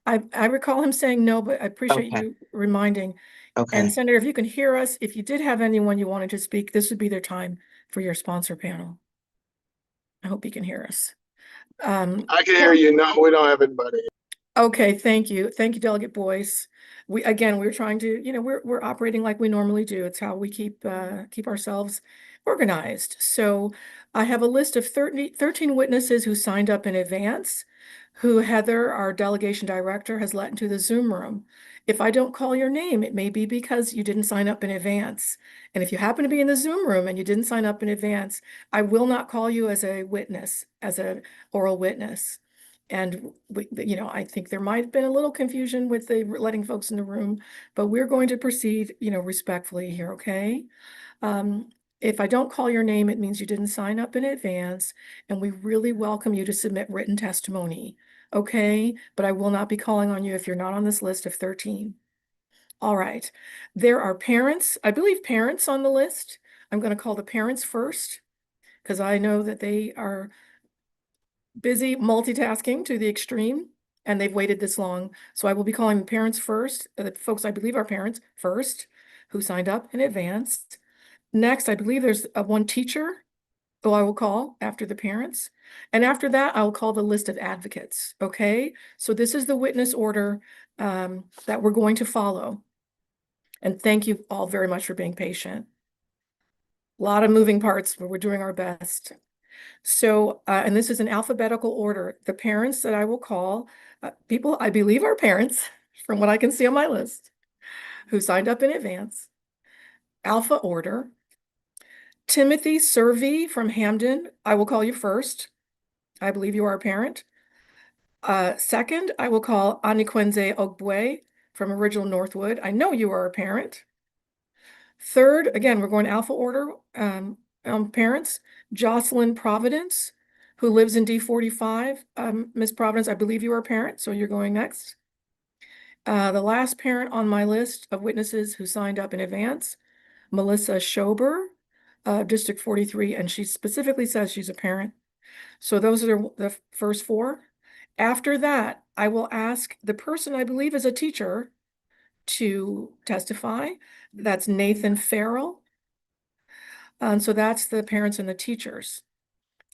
I recall him saying no, but I appreciate Okay. you reminding. Okay. And Senator, if you can hear us, if you did have anyone you wanted to speak, this would be their time for your sponsor panel. I hope you can hear us. I can hear you. No, we don't have anybody. Okay, thank you. Thank you, Delegate Boyce. We're trying to, we're operating like we normally do. It's how we keep ourselves organized. So I have a list of 13 witnesses who signed up in advance, who Heather, our delegation director, has let into the Zoom room. If I don't call your name, it may be because you didn't sign up in advance. And if you happen to be in the Zoom room and you didn't sign up in advance, I will not call you as a witness, as an oral witness. And I think there might have been a little confusion with the letting folks in the room, but we're going to proceed, respectfully here, okay? If I don't call your name, it means you didn't sign up in advance, and we really welcome you to submit written testimony, okay? But I will not be calling on you if you're not on this list of 13. All right, there are parents, I believe parents on the list. I'm going to call the parents first, because I know that they are busy multitasking to the extreme, and they've waited this long. So I will be calling the parents first, the folks I believe are parents first, who signed up in advance. Next, I believe there's one teacher who I will call after the parents. And after that, I'll call the list of advocates, okay? So this is the witness order that we're going to follow. And thank you all very much for being patient. A lot of moving parts, but we're doing our best. So, and this is in alphabetical order. The parents that I will call, people I believe are parents, from what I can see on my list, who signed up in advance. Alpha order. Timothy Servey from Hamden, I will call you first. I believe you are a parent. Second, I will call Anikwenze Ogbwe from Original Northwood. I know you are a parent. Third, again, we're going alpha order. Parents, Jocelyn Providence, who lives in D45. Ms. Providence, I believe you are a parent, so you're going next. The last parent on my list of witnesses who signed up in advance, Melissa Schober, District 43, and she specifically says she's a parent. So those are the first four. After that, I will ask the person I believe is a teacher to testify. That's Nathan Farrell. And so that's the parents and the teachers.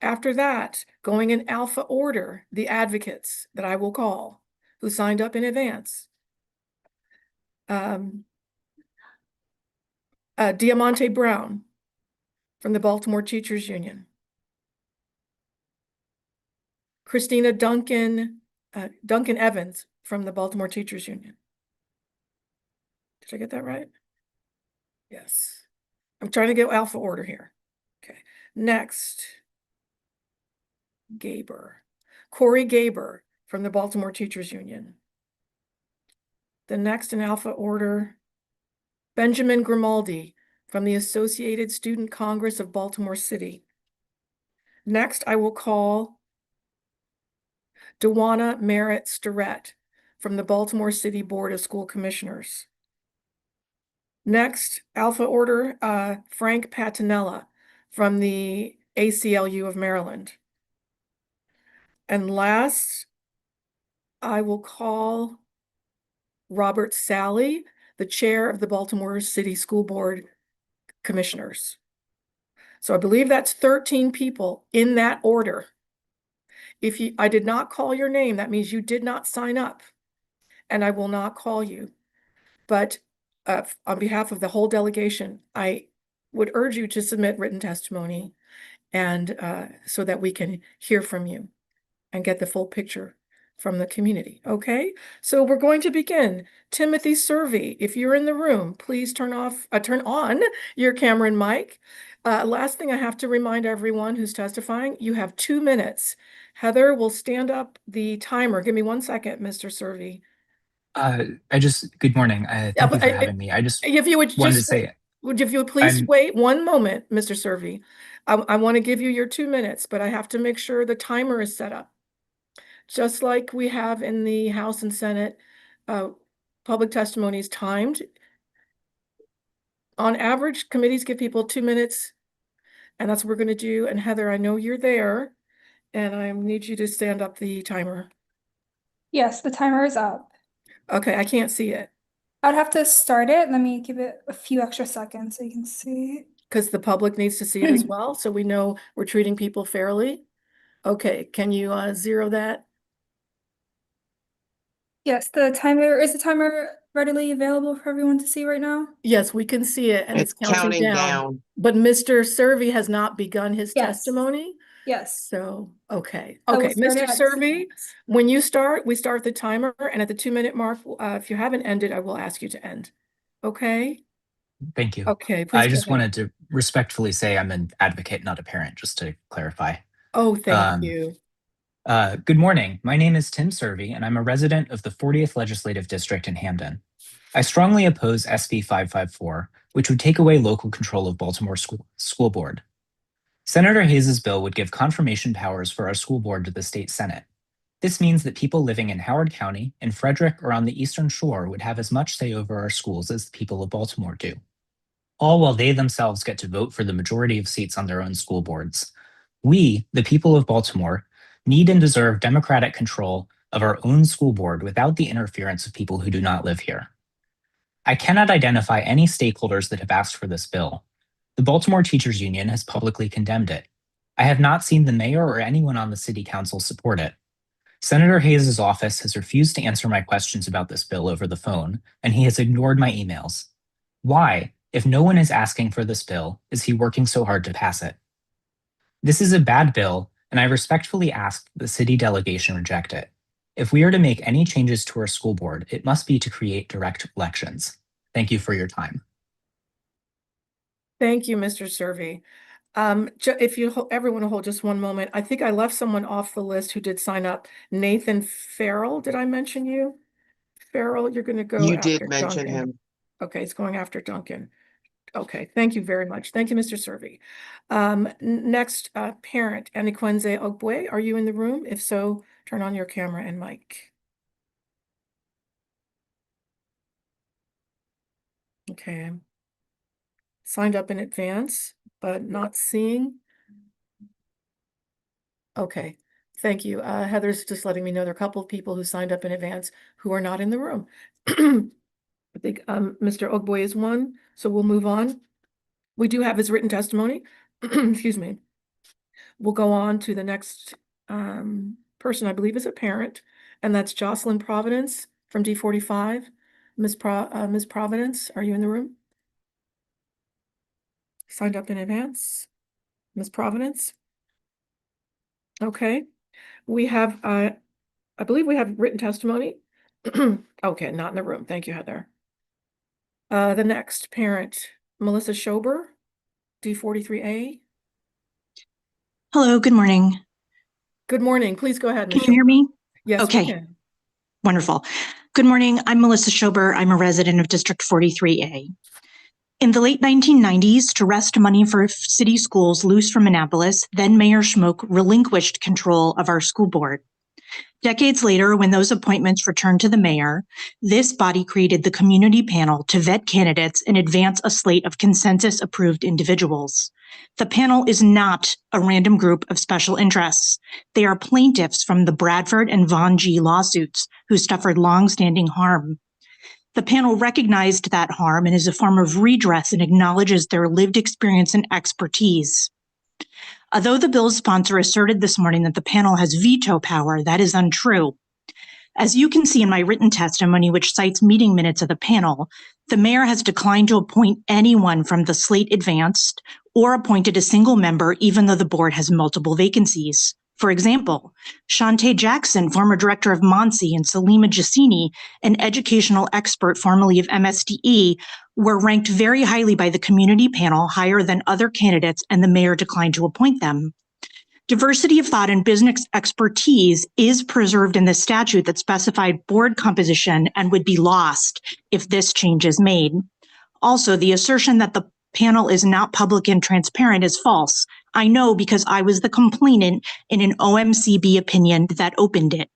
After that, going in alpha order, the advocates that I will call who signed up in advance. Diamante Brown from the Baltimore Teachers Union. Christina Duncan Evans from the Baltimore Teachers Union. Did I get that right? Yes. I'm trying to get alpha order here. Okay. Next, Corey Gaber from the Baltimore Teachers Union. The next in alpha order, Benjamin Grimaldi from the Associated Student Congress of Baltimore City. Next, I will call Dewana Merritt Starrett from the Baltimore City Board of School Commissioners. Next, alpha order, Frank Patinella from the ACLU of Maryland. And last, I will call Robert Sally, the chair of the Baltimore City School Board Commissioners. So I believe that's 13 people in that order. If I did not call your name, that means you did not sign up, and I will not call you. But on behalf of the whole delegation, I would urge you to submit written testimony and so that we can hear from you and get the full picture from the community. Okay, so we're going to begin. Timothy Servey, if you're in the room, please turn on your camera and mic. Last thing I have to remind everyone who's testifying, you have 2 minutes. Heather will stand up the timer. Give me 1 second, Mr. Servey. Good morning. Thank you for having me. I just if you would wanted to just say, if you would please wait 1 moment, Mr. Servey. I want to give you your 2 minutes, but I have to make sure the timer is set up. Just like we have in the House and Senate, public testimony is timed. On average, committees give people 2 minutes, and that's what we're going to do. And Heather, I know you're there, and I need you to stand up the timer. Yes, the timer is up. Okay, I can't see it. I'd have to start it. Let me give it a few extra seconds so you can see. Because the public needs to see it as well, so we know we're treating people fairly. Okay, can you zero that? Yes, is the timer readily available for everyone to see right now? Yes, we can see it, and it's counting down. But Mr. Servey has not begun his testimony. Yes. So, okay. I will Okay, start it Mr. at 2 Servey, minutes. when you start, we start the timer, and at the 2-minute mark, if you haven't ended, I will ask you to end. Okay? thank you. Okay, please I go just ahead. wanted to respectfully say I'm an advocate, not a parent, just to clarify. Oh, thank you. Good morning. My name is Tim Servey, and I'm a resident of the 40th Legislative District in Hamden. I strongly oppose SB 554, which would take away local control of Baltimore School Board. Senator Hayes' bill would give confirmation powers for our school board to the state Senate. This means that people living in Howard County, in Frederick, or on the Eastern Shore would have as much say over our schools as the people of Baltimore do, all while they themselves get to vote for the majority of seats on their own school boards. We, the people of Baltimore, need and deserve democratic control of our own school board without the interference of people who do not live here. I cannot identify any stakeholders that have asked for this bill. The Baltimore Teachers Union has publicly condemned it. I have not seen the mayor or anyone on the city council support it. Senator Hayes' office has refused to answer my questions about this bill over the phone, and he has ignored my emails. Why, if no one is asking for this bill, is he working so hard to pass it? This is a bad bill, and I respectfully ask the city delegation reject it. If we are to make any changes to our school board, it must be to create direct elections. Thank you for your time. Thank you, Mr. Servey. If everyone will hold just 1 moment, I think I left someone off the list who did sign up. Nathan Farrell, did I mention you? Farrell, you're going to go You after did mention Duncan. him. Okay, it's going after Duncan. Okay, thank you very much. Thank you, Mr. Servey. Next, parent, Anikwenze Ogwe, are you in the room? If so, turn on your camera and mic. Okay. Signed up in advance, but not seeing. Okay, Thank you. Heather's just letting me know there are a couple of people who signed up in advance who are not in the room. I think Mr. Ogboy is one, so we'll move on. We do have his written testimony. Excuse me. We'll go on to the next person, I believe is a parent, and that's Jocelyn Providence from D45. Ms. Providence, are you in the room? Signed up in advance. Ms. Providence? Okay. We have, I believe we have written testimony. Okay, not in the room. Thank you, Heather. The next parent, Melissa Schober, D43A. Hello, good morning. Good morning. Please go ahead, Ms. Can you hear Schober. me? Yes, Okay. we can. Wonderful. Good morning. I'm Melissa Schober. I'm a resident of District 43A. In the late 1990s, to wrest money for city schools loose from Annapolis, then Mayor Schmoke relinquished control of our school board. Decades later, when those appointments returned to the mayor, this body created the community panel to vet candidates and advance a slate of consensus-approved individuals. The panel is not a random group of special interests. They are plaintiffs from the Bradford and Von G lawsuits who suffered long-standing harm. The panel recognized that harm and is a form of redress and acknowledges their lived experience and expertise. Although the bill's sponsor asserted this morning that the panel has veto power, that is untrue. As you can see in my written testimony, which cites meeting minutes of the panel, the mayor has declined to appoint anyone from the slate advanced or appointed a single member, even though the board has multiple vacancies. For example, Shantae Jackson, former director of Monsi, and Salima Jassini, an educational expert formerly of MSDE, were ranked very highly by the community panel, higher than other candidates, and the mayor declined to appoint them. Diversity of thought and business expertise is preserved in the statute that specified board composition and would be lost if this change is made. Also, the assertion that the panel is not public and transparent is false. I know because I was the complainant in an OMCB opinion that opened it.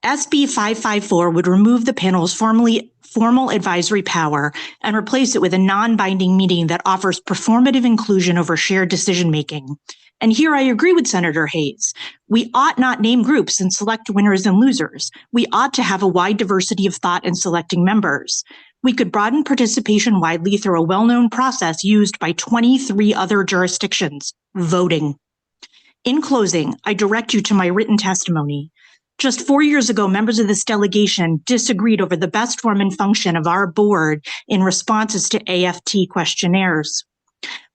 SB 554 would remove the panel's formal advisory power and replace it with a non-binding meeting that offers performative inclusion over shared decision-making. And here I agree with Senator Hayes. We ought not name groups and select winners and losers. We ought to have a wide diversity of thought in selecting members. We could broaden participation widely through a well-known process used by 23 other jurisdictions, voting. In closing, I direct you to my written testimony. Just 4 years ago, members of this delegation disagreed over the best form and function of our board in responses to AFT questionnaires.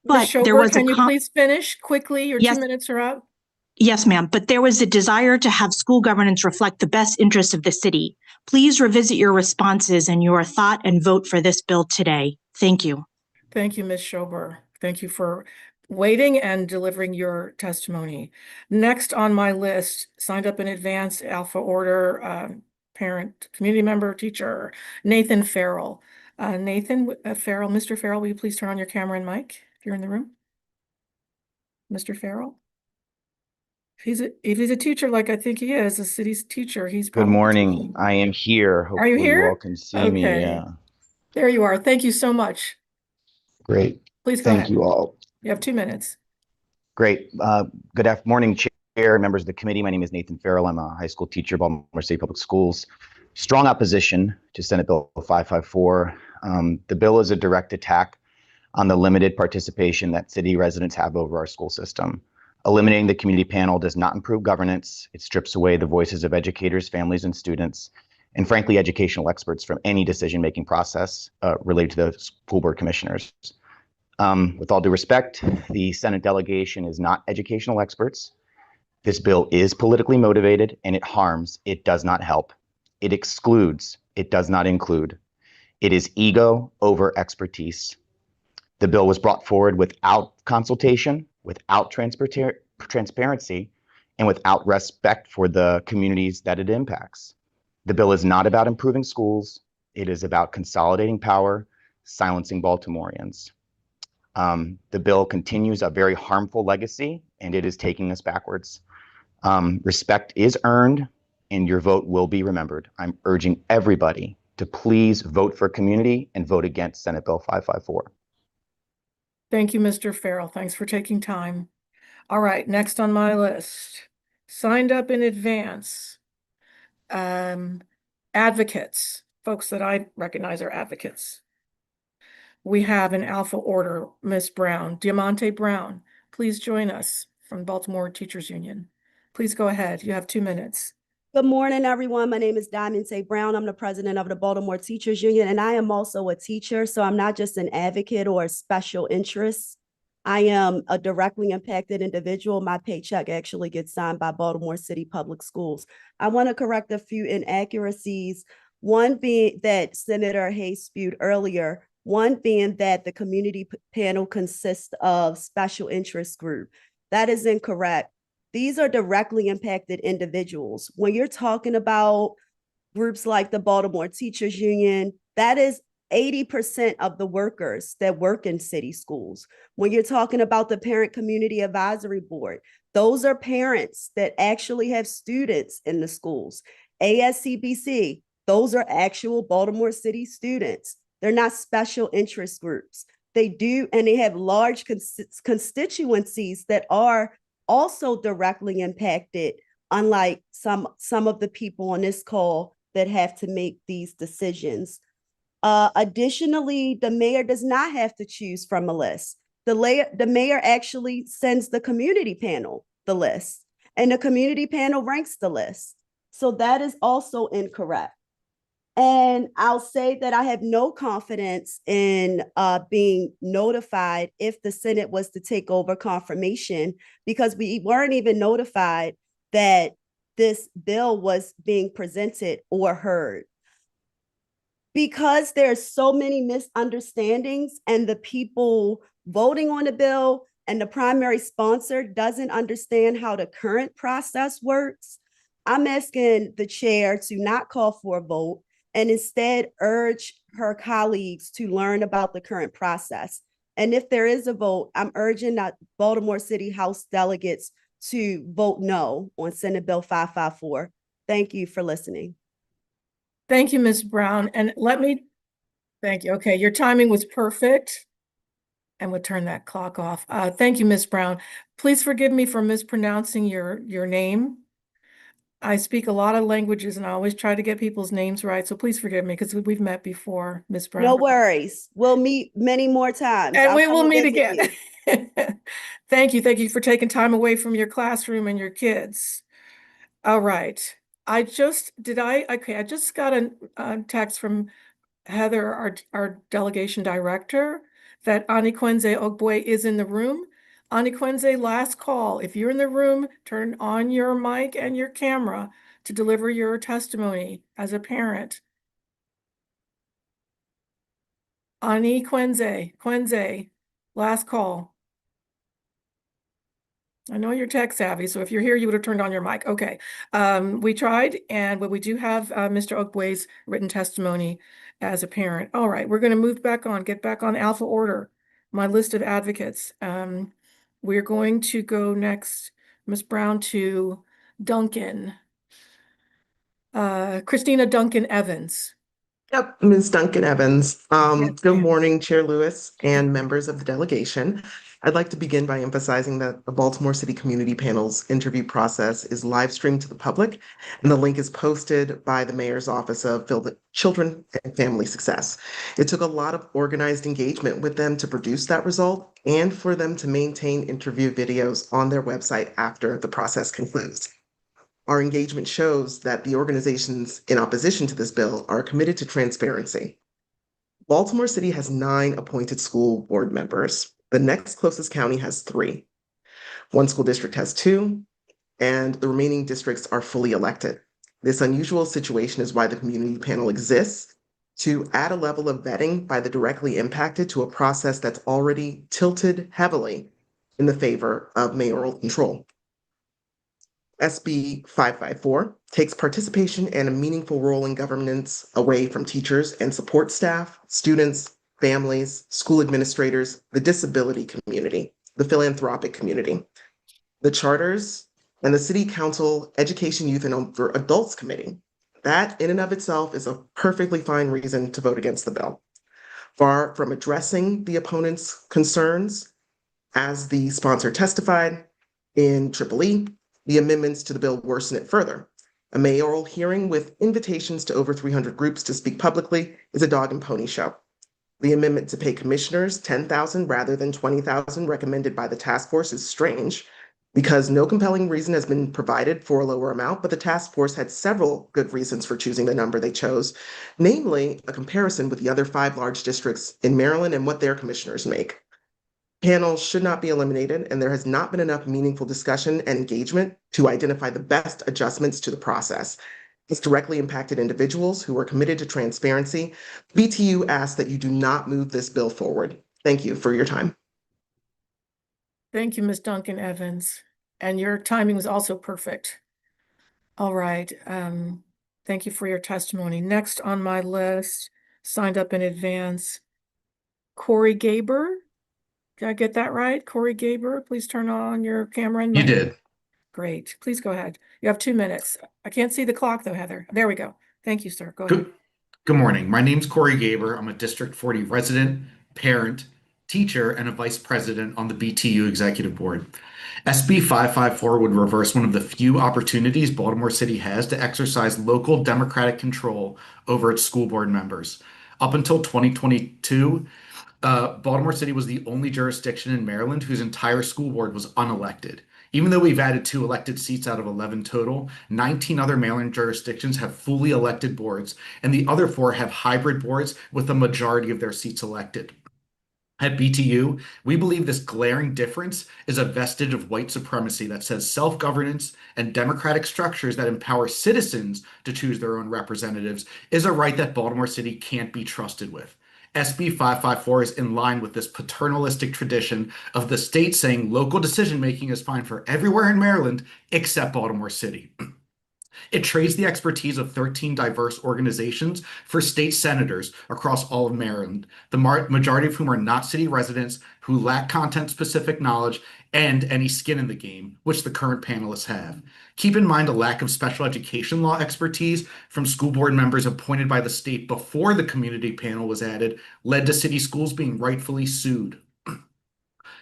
But Ms. there Schober, was can you please finish quickly? Your Yes. 2 minutes are up. Yes, ma'am, but there was a desire to have school governance reflect the best interests of the city. Please revisit your responses and your thought and vote for this bill today. Thank you. Thank you, Ms. Schober. Thank you for waiting and delivering your testimony. Next on my list, signed up in advance, Alpha Order, parent, community member, teacher, Nathan Farrell. Nathan Farrell, Mr. Farrell, will you please turn on your camera and mic if you're in the room? Mr. Farrell? If he's a teacher, like I think he is, a city's teacher, he's Good probably morning. teaching. I am here. Are you Hopefully you all here? can see me. Okay. Yeah, There you are. Thank you so much. great. Please go Thank ahead. you all. You have 2 minutes. Great. Good morning, Chair, members of the committee. My name is Nathan Farrell. I'm a high school teacher, Baltimore City Public Schools. Strong opposition to Senate Bill 554. The bill is a direct attack on the limited participation that city residents have over our school system. Eliminating the community panel does not improve governance. It strips away the voices of educators, families, and students, and frankly, educational experts from any decision-making process related to the school board commissioners. With all due respect, the Senate delegation is not educational experts. This bill is politically motivated and it harms, it does not help. It excludes, it does not include. It is ego over expertise. The bill was brought forward without consultation, without transparency, and without respect for the communities that it impacts. The bill is not about improving schools. It is about consolidating power, silencing Baltimoreans. The bill continues a very harmful legacy, and it is taking us backwards. Respect is earned, and your vote will be remembered. I'm urging everybody to please vote for community and vote against Senate Bill 554. Thank you, Mr. Farrell. Thanks for taking time. All right, next on my list, signed up in advance, advocates, folks that I recognize are advocates. We have in alpha order, Ms. Brown, Diamante Brown. Please join us from Baltimore Teachers Union. Please go ahead. You have 2 minutes. Good morning, everyone. My name is Diamante Brown. I'm the president of the Baltimore Teachers Union, and I am also a teacher. So I'm not just an advocate or a special interest. I am a directly impacted individual. My paycheck actually gets signed by Baltimore City Public Schools. I want to correct a few inaccuracies. One being that Senator Hayes spewed earlier, one being that the community panel consists of special interest group. That is incorrect. These are directly impacted individuals. When you're talking about groups like the Baltimore Teachers Union, that is 80% of the workers that work in city schools. When you're talking about the Parent Community Advisory Board, those are parents that actually have students in the schools. ASCBC, those are actual Baltimore City students. They're not special interest groups. They do, and they have large constituencies that are also directly impacted, unlike some of the people on this call that have to make these decisions. Additionally, the mayor does not have to choose from a list. The mayor actually sends the community panel the list, and the community panel ranks the list. So that is also incorrect. And I'll say that I have no confidence in being notified if the Senate was to take over confirmation, because we weren't even notified that this bill was being presented or heard. Because there's so many misunderstandings and the people voting on the bill and the primary sponsor doesn't understand how the current process works, I'm asking the chair to not call for a vote and instead urge her colleagues to learn about the current process. And if there is a vote, I'm urging that Baltimore City House delegates to vote no on Senate Bill 554. Thank you for listening. Thank you, Ms. Brown. And thank you. Okay, your timing was perfect. And we'll turn that clock off. Thank you, Ms. Brown. Please forgive me for mispronouncing your name. I speak a lot of languages and I always try to get people's names right. So please forgive me because we've met before, Ms. Brown. No worries. We'll meet many more times. And we will meet again. Thank you. Thank you for taking time away from your classroom and your kids. All right. I just got a text from Heather, our delegation director, that Anikwenze Ogboe is in the room. Anikwenze, last call. If you're in the room, turn on your mic and your camera to deliver your testimony as a parent. Kwenze, last call. I know you're tech savvy, so if you're here, you would have turned on your mic. Okay. We tried, but we do have Mr. Ogboe's written testimony as a parent. All right, we're going to get back on alpha order, my list of advocates. We're going to go next, Ms. Brown, to Duncan. Christina Duncan Evans. Yep, Ms. Duncan Evans. Yes, Good ma'am. morning, Chair Lewis and members of the delegation. I'd like to begin by emphasizing that the Baltimore City Community Panel's interview process is live streamed to the public, and the link is posted by the Mayor's Office of Children and Family Success. It took a lot of organized engagement with them to produce that result and for them to maintain interview videos on their website after the process concludes. Our engagement shows that the organizations in opposition to this bill are committed to transparency. Baltimore City has 9 appointed school board members. The next closest county has 3. One school district has 2, and the remaining districts are fully elected. This unusual situation is why the community panel exists, to add a level of vetting by the directly impacted to a process that's already tilted heavily in the favor of mayoral control. SB 554 takes participation and a meaningful role in governance away from teachers and support staff, students, families, school administrators, the disability community, the philanthropic community, the charters, and the City Council Education, Youth, and Adults Committee. That in and of itself is a perfectly fine reason to vote against the bill. Far from addressing the opponent's concerns, as the sponsor testified in EEE, The amendments to the bill worsen it further. A mayoral hearing with invitations to over 300 groups to speak publicly is a dog and pony show. The amendment to pay commissioners $10,000 rather than $20,000 recommended by the task force is strange because no compelling reason has been provided for a lower amount, but the task force had several good reasons for choosing the number they chose, namely a comparison with the other 5 large districts in Maryland and what their commissioners make. Panels should not be eliminated, and there has not been enough meaningful discussion and engagement to identify the best adjustments to the process. It's directly impacted individuals who are committed to transparency. BTU asks that you do not move this bill forward. Thank you for your time. Thank you, Ms. Duncan Evans. And your timing was also perfect. All right. Thank you for your testimony. Next on my list, signed up in advance, Corey Gaber. Did I get that right? Corey Gaber, please turn on your camera and You mic. did. Great. Please go ahead. You have 2 minutes. I can't see the clock though, Heather. There we go. Thank you, sir. Go ahead. Good morning. My name's Corey Gaber. I'm a District 40 resident, parent, teacher, and a vice president on the BTU Executive Board. SB 554 would reverse one of the few opportunities Baltimore City has to exercise local democratic control over its school board members. Up until 2022, Baltimore City was the only jurisdiction in Maryland whose entire school board was unelected. Even though we've added 2 elected seats out of 11 total, 19 other Maryland jurisdictions have fully elected boards, and the other 4 have hybrid boards with a majority of their seats elected. At BTU, we believe this glaring difference is a vestige of white supremacy that says self-governance and democratic structures that empower citizens to choose their own representatives is a right that Baltimore City can't be trusted with. SB 554 is in line with this paternalistic tradition of the state saying local decision-making is fine for everywhere in Maryland except Baltimore City. It trades the expertise of 13 diverse organizations for state senators across all of Maryland, the majority of whom are not city residents, who lack content-specific knowledge and any skin in the game, which the current panelists have. Keep in mind a lack of special education law expertise from school board members appointed by the state before the community panel was added led to city schools being rightfully sued.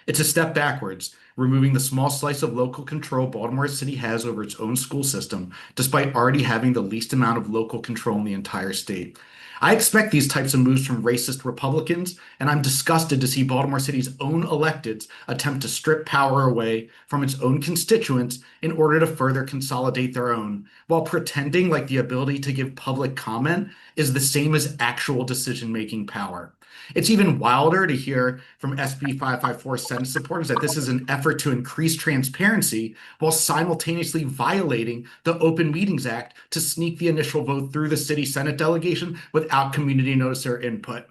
It's a step backwards, removing the small slice of local control Baltimore City has over its own school system, despite already having the least amount of local control in the entire state. I expect these types of moves from racist Republicans, and I'm disgusted to see Baltimore City's own electeds attempt to strip power away from its own constituents in order to further consolidate their own, while pretending like the ability to give public comment is the same as actual decision-making power. It's even wilder to hear from SB 554 Senate supporters that this is an effort to increase transparency while simultaneously violating the Open Meetings Act to sneak the initial vote through the city Senate delegation without community notice or input.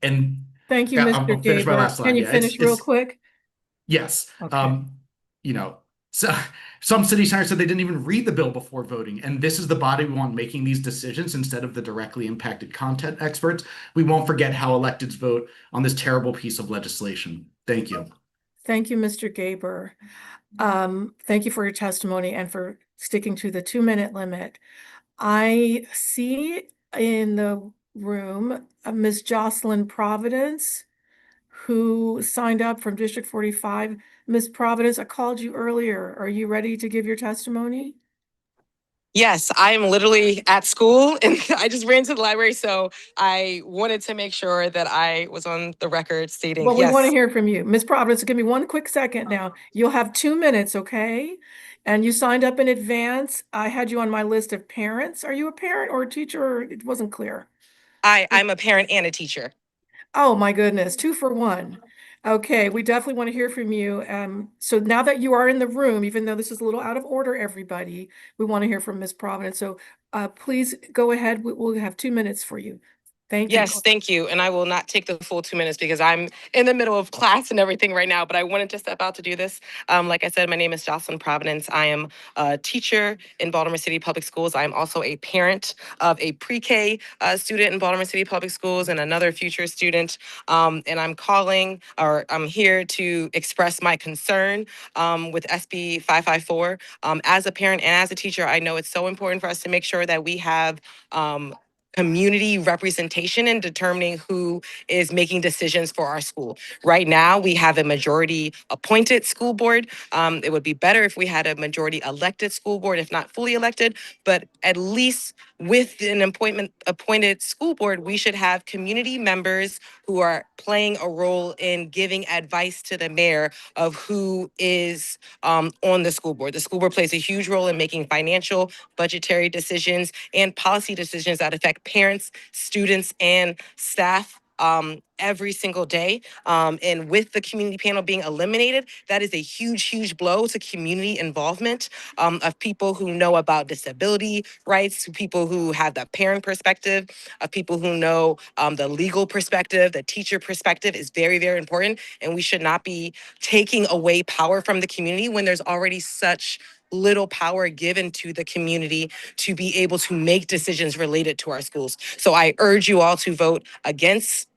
And thank you, I'll Mr. finish my Gaber. last slide. Can you Yeah, finish real quick? Yes. Okay. So some city senators said they didn't even read the bill before voting, and this is the body we want making these decisions instead of the directly impacted content experts. We won't forget how electeds vote on this terrible piece of legislation. Thank you. Thank you, Mr. Gaber. Thank you for your testimony and for sticking to the 2-minute limit. I see in the room Ms. Jocelyn Providence, who signed up from District 45. Ms. Providence, I called you earlier. Are you ready to give your testimony? Yes, I am literally at school and I just ran to the library, so I wanted to make sure that I was on the record stating Well, we want to yes. hear from you. Ms. Providence, give me 1 quick second now. You'll have 2 minutes, okay? And you signed up in advance. I had you on my list of parents. Are you a parent or a teacher? It wasn't clear. I'm a parent and a teacher. Oh my goodness, 2 for 1. Okay, we definitely want to hear from you. So now that you are in the room, even though this is a little out of order, everybody, we want to hear from Ms. Providence. So please go ahead. We'll have 2 minutes for you. Thank you. Yes, thank you. And I will not take the full 2 minutes because I'm in the middle of class and everything right now, but I wanted to step out to do this. Like I said, my name is Jocelyn Providence. I am a teacher in Baltimore City Public Schools. I am also a parent of a pre-K student in Baltimore City Public Schools and another future student. And I'm here to express my concern with SB 554. As a parent and as a teacher, I know it's so important for us to make sure that we have community representation in determining who is making decisions for our school. Right now, we have a majority appointed school board. It would be better if we had a majority elected school board, if not fully elected, but at least with an appointed school board, we should have community members who are playing a role in giving advice to the mayor of who is on the school board. The school board plays a huge role in making financial, budgetary decisions and policy decisions that affect parents, students, and staff every single day. And with the community panel being eliminated, that is a huge, huge blow to community involvement of people who know about disability rights, to people who have the parent perspective, of people who know the legal perspective, the teacher perspective is very, very important. And we should not be taking away power from the community when there's already such little power given to the community to be able to make decisions related to our schools. So I urge you all to vote against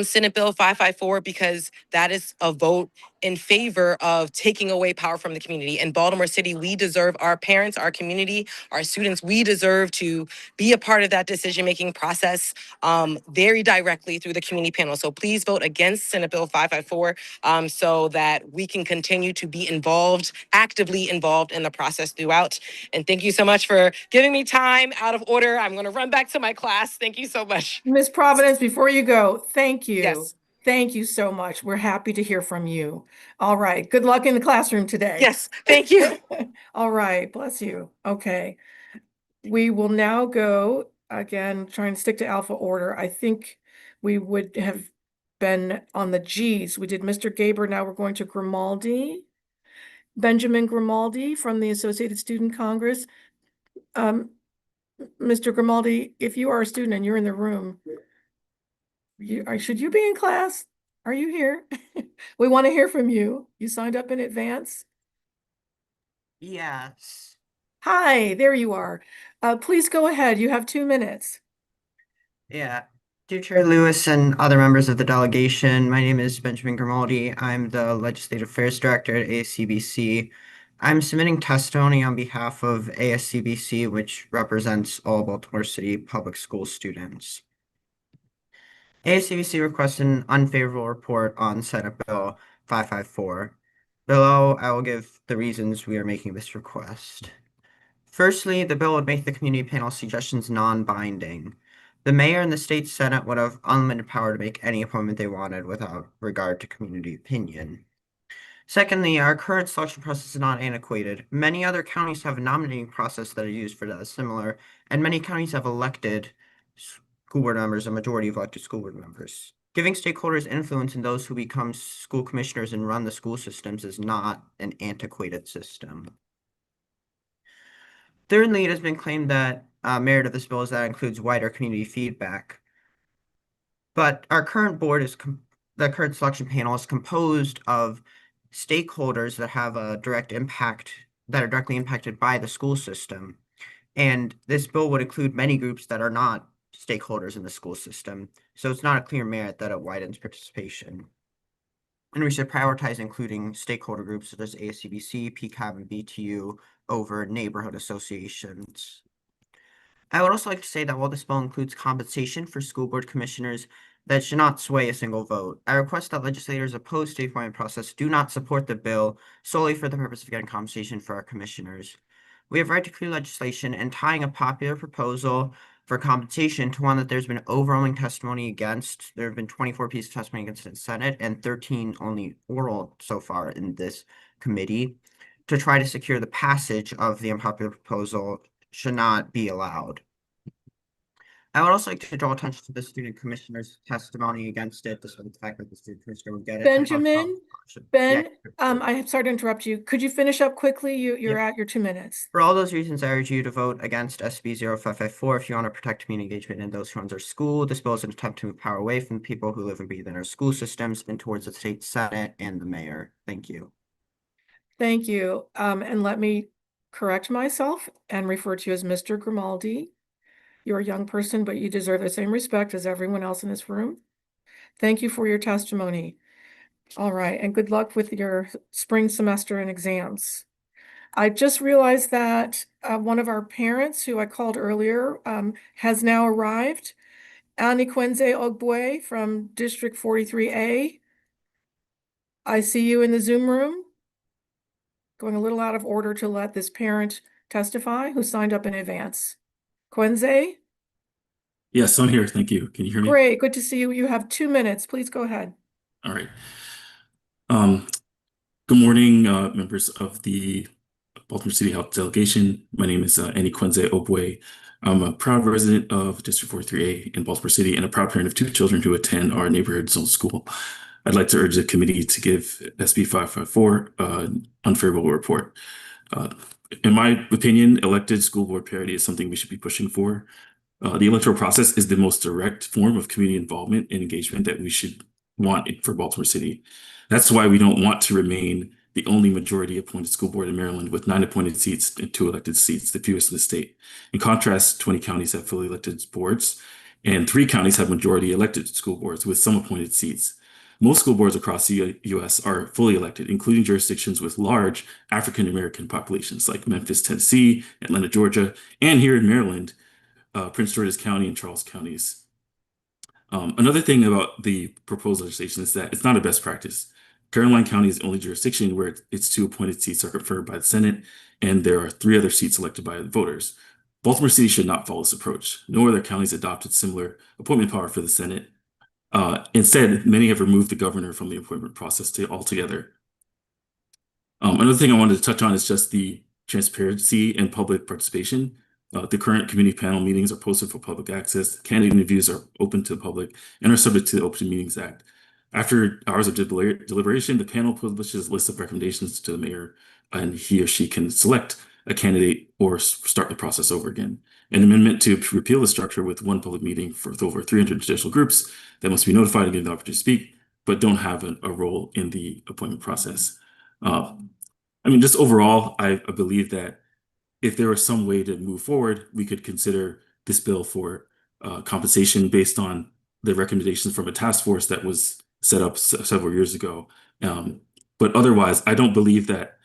Senate Bill 554 because that is a vote in favor of taking away power from the community. In Baltimore City, we deserve our parents, our community, our students, we deserve to be a part of that decision-making process very directly through the community panel. So please vote against Senate Bill 554 so that we can continue to be involved, actively involved in the process throughout. And thank you so much for giving me time out of order. I'm going to run back to my class. Thank you so much. Ms. Providence, before you go, thank you. Yes. Thank you so much. We're happy to hear from you. All right. Good luck in the classroom today. Yes, thank you. All right. Bless you. Okay. We will now go, again, trying to stick to alpha order. I think we would have been on the Gs. We did Mr. Gaber. Now we're going to Grimaldi. Benjamin Grimaldi from the Associated Student Congress. Mr. Grimaldi, if you are a student and you're in the room, should you be in class? Are you here? We want to hear from you. You signed up in advance? Yes. Hi, there you are. Please go ahead. You have 2 minutes. Yeah. Dear Chair Lewis and other members of the delegation, my name is Benjamin Grimaldi. I'm the Legislative Affairs Director at ASCBC. I'm submitting testimony on behalf of ASCBC, which represents all Baltimore City public school students. ASCBC requests an unfavorable report on Senate Bill 554. Below, I will give the reasons we are making this request. Firstly, the bill would make the community panel suggestions non-binding. The mayor and the state senate would have unlimited power to make any appointment they wanted without regard to community opinion. Secondly, our current selection process is not antiquated. Many other counties have a nominating process that are used for that similar, and many counties have elected school board members, a majority of elected school board members. Giving stakeholders influence in those who become school commissioners and run the school systems is not an antiquated system. Thirdly, it has been claimed that merit of this bill is that it includes wider community feedback. But our current board the current selection panel is composed of stakeholders that have a direct impact, that are directly impacted by the school system. And this bill would include many groups that are not stakeholders in the school system. So it's not a clear merit that it widens participation. And we should prioritize including stakeholder groups such as ASCBC, PCAB, and BTU over neighborhood associations. I would also like to say that while this bill includes compensation for school board commissioners, that should not sway a single vote. I request that legislators opposed to the appointment process do not support the bill solely for the purpose of getting compensation for our commissioners. We have right to clear legislation, and tying a popular proposal for compensation to one that there's been overwhelming testimony against. There have been 24 pieces of testimony against in the Senate and 13 only oral so far in this committee. To try to secure the passage of the unpopular proposal should not be allowed. I would also like to draw attention to the student commissioner's testimony against it, despite the fact that the student commissioner would get it. Benjamin, Ben, Yeah. I'm sorry to interrupt you. Could you finish up quickly? You're at your 2 minutes. For all those reasons, I urge you to vote against SB 0554 if you want to protect community engagement in those who run our school. This bill is an attempt to move power away from the people who live and breathe in our school systems and towards the state senate and the mayor. Thank you. Thank you. And let me correct myself and refer to you as Mr. Grimaldi. You're a young person, but you deserve the same respect as everyone else in this room. Thank you for your testimony. All right, and good luck with your spring semester and exams. I just realized that one of our parents who I called earlier has now arrived. Anikwenze Ogbue from District 43A. I see you in the Zoom room. Going a little out of order to let this parent testify who signed up in advance. Kwenze? Yes, I'm here. Thank you. Can you hear me? Great, good to see you. You have 2 minutes. Please go ahead. All right. Good morning, members of the Baltimore City Health Delegation. My name is Anikwenze Ogbue. I'm a proud resident of District 43A in Baltimore City and a proud parent of 2 children who attend our neighborhood zone school. I'd like to urge the committee to give SB 554 an unfavorable report. In my opinion, elected school board parity is something we should be pushing for. The electoral process is the most direct form of community involvement and engagement that we should want for Baltimore City. That's why we don't want to remain the only majority appointed school board in Maryland with 9 appointed seats and 2 elected seats, the fewest in the state. In contrast, 20 counties have fully elected boards and 3 counties have majority elected school boards with some appointed seats. Most school boards across the U.S. are fully elected, including jurisdictions with large African American populations like Memphis, Tennessee, Atlanta, Georgia, and here in Maryland, Prince George's County and Charles counties. Another thing about the proposed legislation is that it's not a best practice. Caroline County is the only jurisdiction where its 2 appointed seats are conferred by the Senate, and there are 3 other seats elected by the voters. Baltimore City should not follow this approach. No other counties adopted similar appointment power for the Senate. Instead, many have removed the governor from the appointment process altogether. Another thing I wanted to touch on is just the transparency and public participation. The current community panel meetings are posted for public access. Candidate interviews are open to the public and are subject to the Open Meetings Act. After hours of deliberation, the panel publishes a list of recommendations to the mayor, and he or she can select a candidate or start the process over again. An amendment to repeal the structure with 1 public meeting for over 300 judicial groups that must be notified and given the opportunity to speak, but don't have a role in the appointment process. Just overall, I believe that if there was some way to move forward, we could consider this bill for compensation based on the recommendations from a task force that was set up several years ago. But otherwise, I don't believe that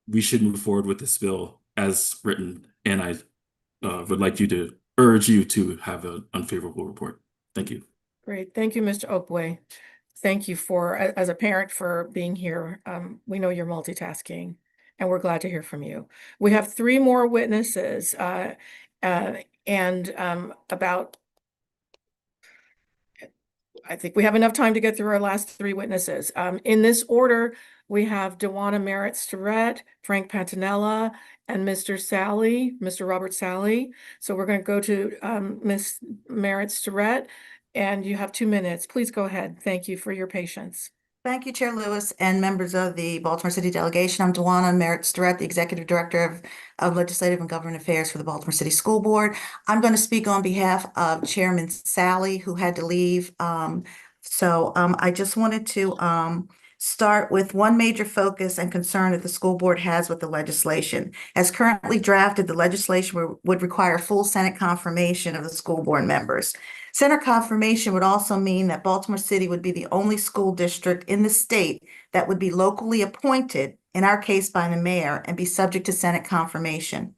we should move forward with this bill as written, and I would like you to urge you to have an unfavorable report. Thank you. Great, thank you, Mr. Ogbue. Thank you for, as a parent, for being here. We know you're multitasking, and we're glad to hear from you. We have 3 more witnesses, I think we have enough time to get through our last 3 witnesses. In this order, we have Dewana Merritt-Starrett, Frank Pantanella, and Mr. Robert Sally. So we're going to go to Ms. Merritt-Starrett, and you have 2 minutes. Please go ahead. Thank you for your patience. Thank you, Chair Lewis and members of the Baltimore City Delegation. I'm Dewana Merritt-Starrett, the Executive Director of Legislative and Government Affairs for the Baltimore City School Board. I'm going to speak on behalf of Chairman Sally, who had to leave. I just wanted to start with one major focus and concern that the school board has with the legislation. As currently drafted, the legislation would require full Senate confirmation of the school board members. Senate confirmation would also mean that Baltimore City would be the only school district in the state that would be locally appointed, in our case by the mayor, and be subject to Senate confirmation.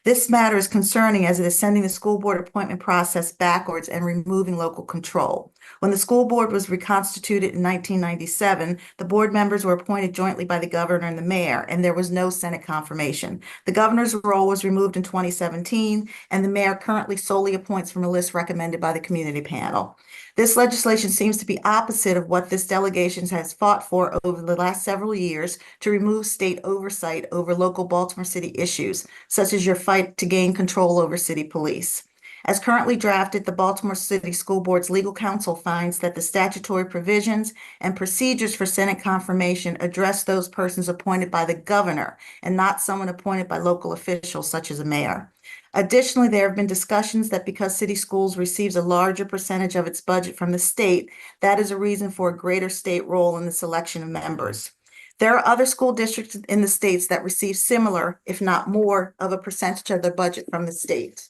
This matter is concerning as it is sending the school board appointment process backwards and removing local control. When the school board was reconstituted in 1997, the board members were appointed jointly by the governor and the mayor, and there was no Senate confirmation. The governor's role was removed in 2017, and the mayor currently solely appoints from a list recommended by the community panel. This legislation seems to be opposite of what this delegation has fought for over the last several years to remove state oversight over local Baltimore City issues, such as your fight to gain control over city police. As currently drafted, the Baltimore City School Board's legal counsel finds that the statutory provisions and procedures for Senate confirmation address those persons appointed by the governor and not someone appointed by local officials such as a mayor. Additionally, there have been discussions that because city schools receives a larger percentage of its budget from the state, that is a reason for a greater state role in the selection of members. There are other school districts in the states that receive similar, if not more, of a percentage of their budget from the state.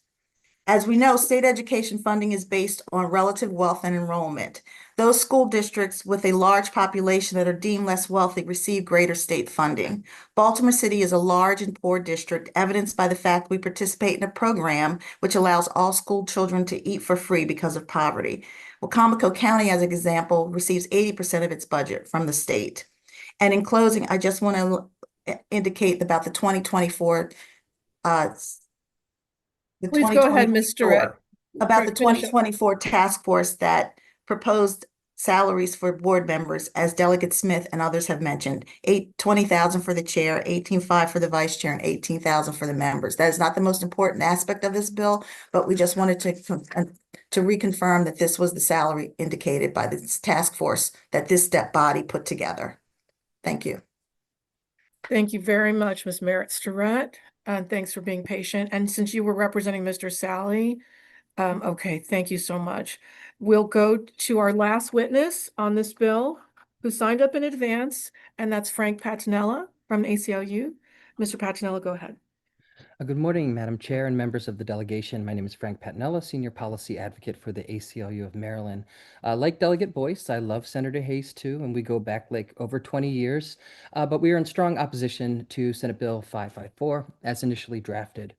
As we know, state education funding is based on relative wealth and enrollment. Those school districts with a large population that are deemed less wealthy receive greater state funding. Baltimore City is a large and poor district, evidenced by the fact we participate in a program which allows all school children to eat for free because of poverty. Wacomico County, as an example, receives 80% of its budget from the state. And in closing, I just want to indicate about the 2024 Please go ahead, Ms. Durrett. about the Finish up. 2024 task force that proposed salaries for board members, as Delegate Smith and others have mentioned, $20,000 for the chair, $18,500 for the vice chair, and $18,000 for the members. That is not the most important aspect of this bill, but we just wanted to reconfirm that this was the salary indicated by this task force that this step body put together. Thank you. Thank you very much, Ms. Merritt Starrett. And thanks for being patient. And since you were representing Mr. Sally, okay, thank you so much. We'll go to our last witness on this bill who signed up in advance, and that's Frank Patinella from ACLU. Mr. Patinella, go ahead. Good morning, Madam Chair and members of the delegation. My name is Frank Patinella, Senior Policy Advocate for the ACLU of Maryland. Like Delegate Boyce, I love Senator Hayes too, and we go back like over 20 years, but we are in strong opposition to Senate Bill 554 as initially drafted.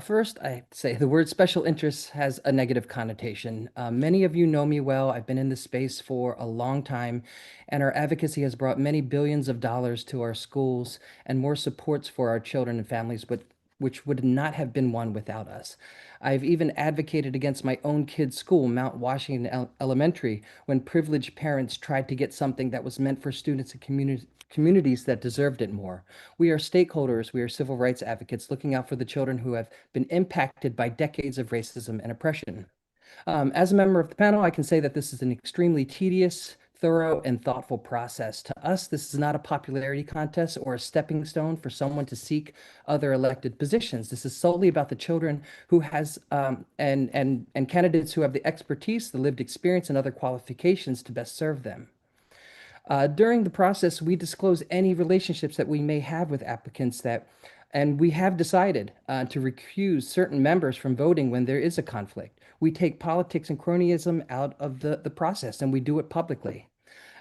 First, I say the word special interests has a negative connotation. Many of you know me well. I've been in this space for a long time, and our advocacy has brought many billions of dollars to our schools and more supports for our children and families, which would not have been won without us. I've even advocated against my own kid's school, Mount Washington Elementary, when privileged parents tried to get something that was meant for students and communities that deserved it more. We are stakeholders, we are civil rights advocates looking out for the children who have been impacted by decades of racism and oppression. As a member of the panel, I can say that this is an extremely tedious, thorough, and thoughtful process. To us, this is not a popularity contest or a stepping stone for someone to seek other elected positions. This is solely about the children who has and candidates who have the expertise, the lived experience, and other qualifications to best serve them. During the process, we disclose any relationships that we may have with applicants and we have decided to recuse certain members from voting when there is a conflict. We take politics and cronyism out of the process, and we do it publicly.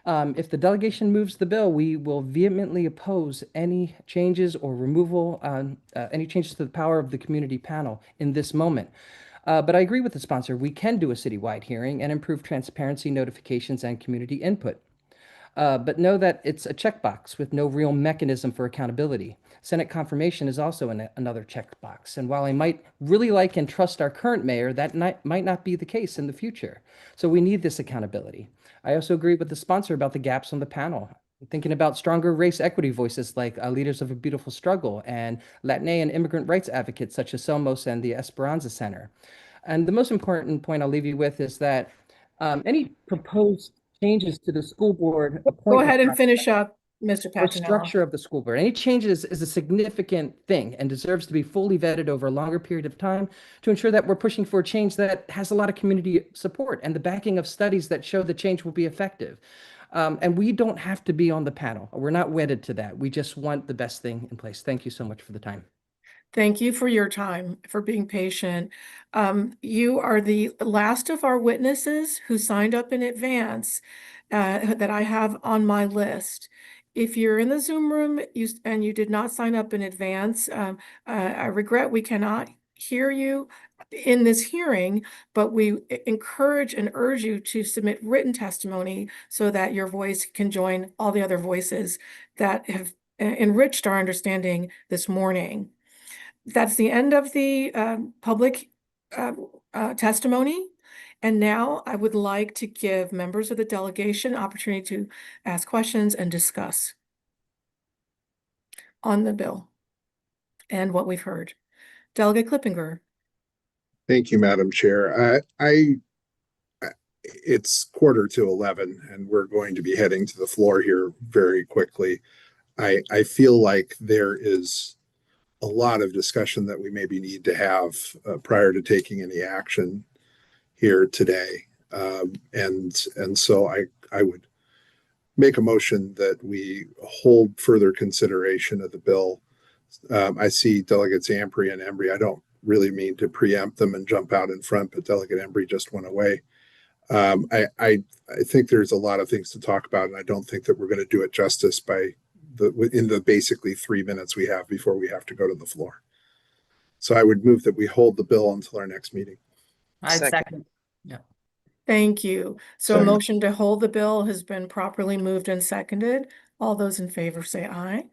If the delegation moves the bill, we will vehemently oppose any changes or removal, any changes to the power of the community panel in this moment. But I agree with the sponsor. We can do a citywide hearing and improve transparency, notifications, and community input. But know that it's a checkbox with no real mechanism for accountability. Senate confirmation is also another checkbox. And while I might really like and trust our current mayor, that might not be the case in the future. So we need this accountability. I also agree with the sponsor about the gaps on the panel. Thinking about stronger race equity voices like Leaders of a Beautiful Struggle and Latina and immigrant rights advocates such as Somos and the Esperanza Center. And the most important point I'll leave you with is that any proposed changes to the school board appointment. Go ahead and finish up, Mr. Or Patinella. structure of the school board. Any changes is a significant thing and deserves to be fully vetted over a longer period of time to ensure that we're pushing for a change that has a lot of community support and the backing of studies that show the change will be effective. And we don't have to be on the panel. We're not wedded to that. We just want the best thing in place. Thank you so much for the time. Thank you for your time, for being patient. You are the last of our witnesses who signed up in advance that I have on my list. If you're in the Zoom room and you did not sign up in advance, I regret we cannot hear you in this hearing, but we encourage and urge you to submit written testimony so that your voice can join all the other voices that have enriched our understanding this morning. That's the end of the public testimony. And now I would like to give members of the delegation opportunity to ask questions and discuss on the bill and what we've heard. Delegate Klippinger. Thank you, Madam Chair. It's 11:15, and we're going to be heading to the floor here very quickly. I feel like there is a lot of discussion that we maybe need to have prior to taking any action here today. And so I would make a motion that we hold further consideration of the bill. I see Delegates Ampry and Embry. I don't really mean to preempt them and jump out in front, but Delegate Embry just went away. I think there's a lot of things to talk about, and I don't think that we're going to do it justice in the basically 3 minutes we have before we have to go to the floor. So I would move that we hold the bill until our next meeting. I'd second. Yeah. Thank you. So a Second. motion to hold the bill has been properly moved and seconded. All those in favor say aye.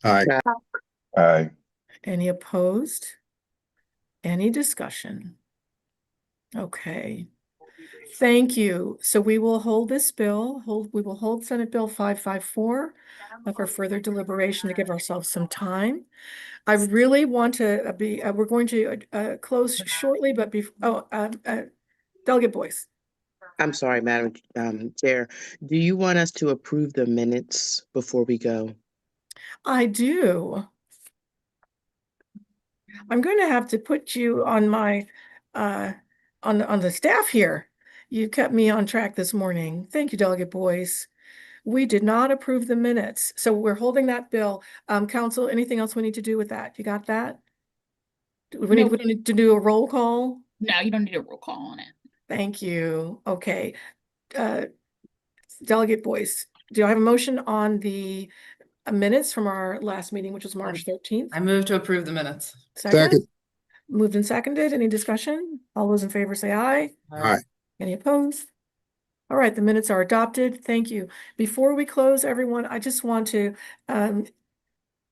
Aye. Aye. Any opposed? Any discussion? Okay. Thank you. So we will hold this bill, we will hold Senate Bill 554 for further deliberation to give ourselves some time. I really want to we're going to close shortly, but Delegate Boyce. I'm sorry, Madam Chair. Do you want us to approve the minutes before we go? I do. I'm going to have to put you on my on the staff here. You kept me on track this morning. Thank you, Delegate Boyce. We did not approve the minutes, so we're holding that bill. Council, anything else we need to do with that? You got that? We don't need to do a roll call? No, you don't need a roll call on it. Thank you. Okay. Delegate Boyce, do I have a motion on the minutes from our last meeting, which was March 13th? I move to approve the minutes. Second. Moved and seconded. Any discussion? All those in favor say aye. Aye. Any opposed? All right, the minutes are adopted. Thank you. Before we close, everyone, I just want to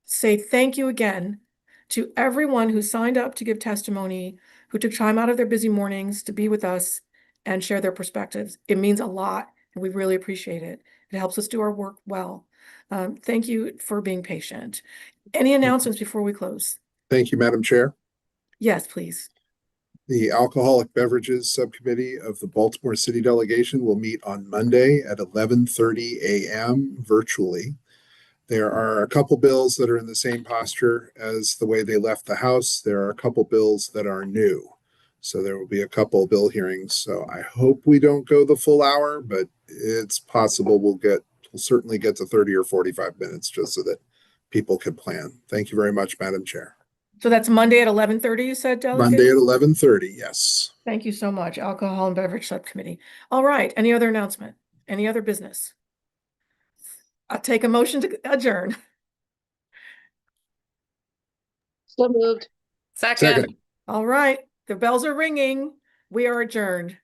say thank you again to everyone who signed up to give testimony, who took time out of their busy mornings to be with us and share their perspectives. It means a lot, and we really appreciate it. It helps us do our work well. Thank you for being patient. Any announcements before we close? Thank you, Madam Chair. Yes, please. The Alcoholic Beverages Subcommittee of the Baltimore City Delegation will meet on Monday at 11:30 a.m. virtually. There are a couple bills that are in the same posture as the way they left the House. There are a couple bills that are new. So there will be a couple bill hearings. So I hope we don't go the full hour, but it's possible we'll certainly get to 30 or 45 minutes just so that people can plan. Thank you very much, Madam Chair. So that's Monday at 11:30, you said, Delegate? Monday at 11:30, yes. Thank you so much, Alcohol and Beverage Subcommittee. All right, any other announcement? Any other business? I'll take a motion to adjourn. So moved. Second. All right, the bells are ringing. We are adjourned.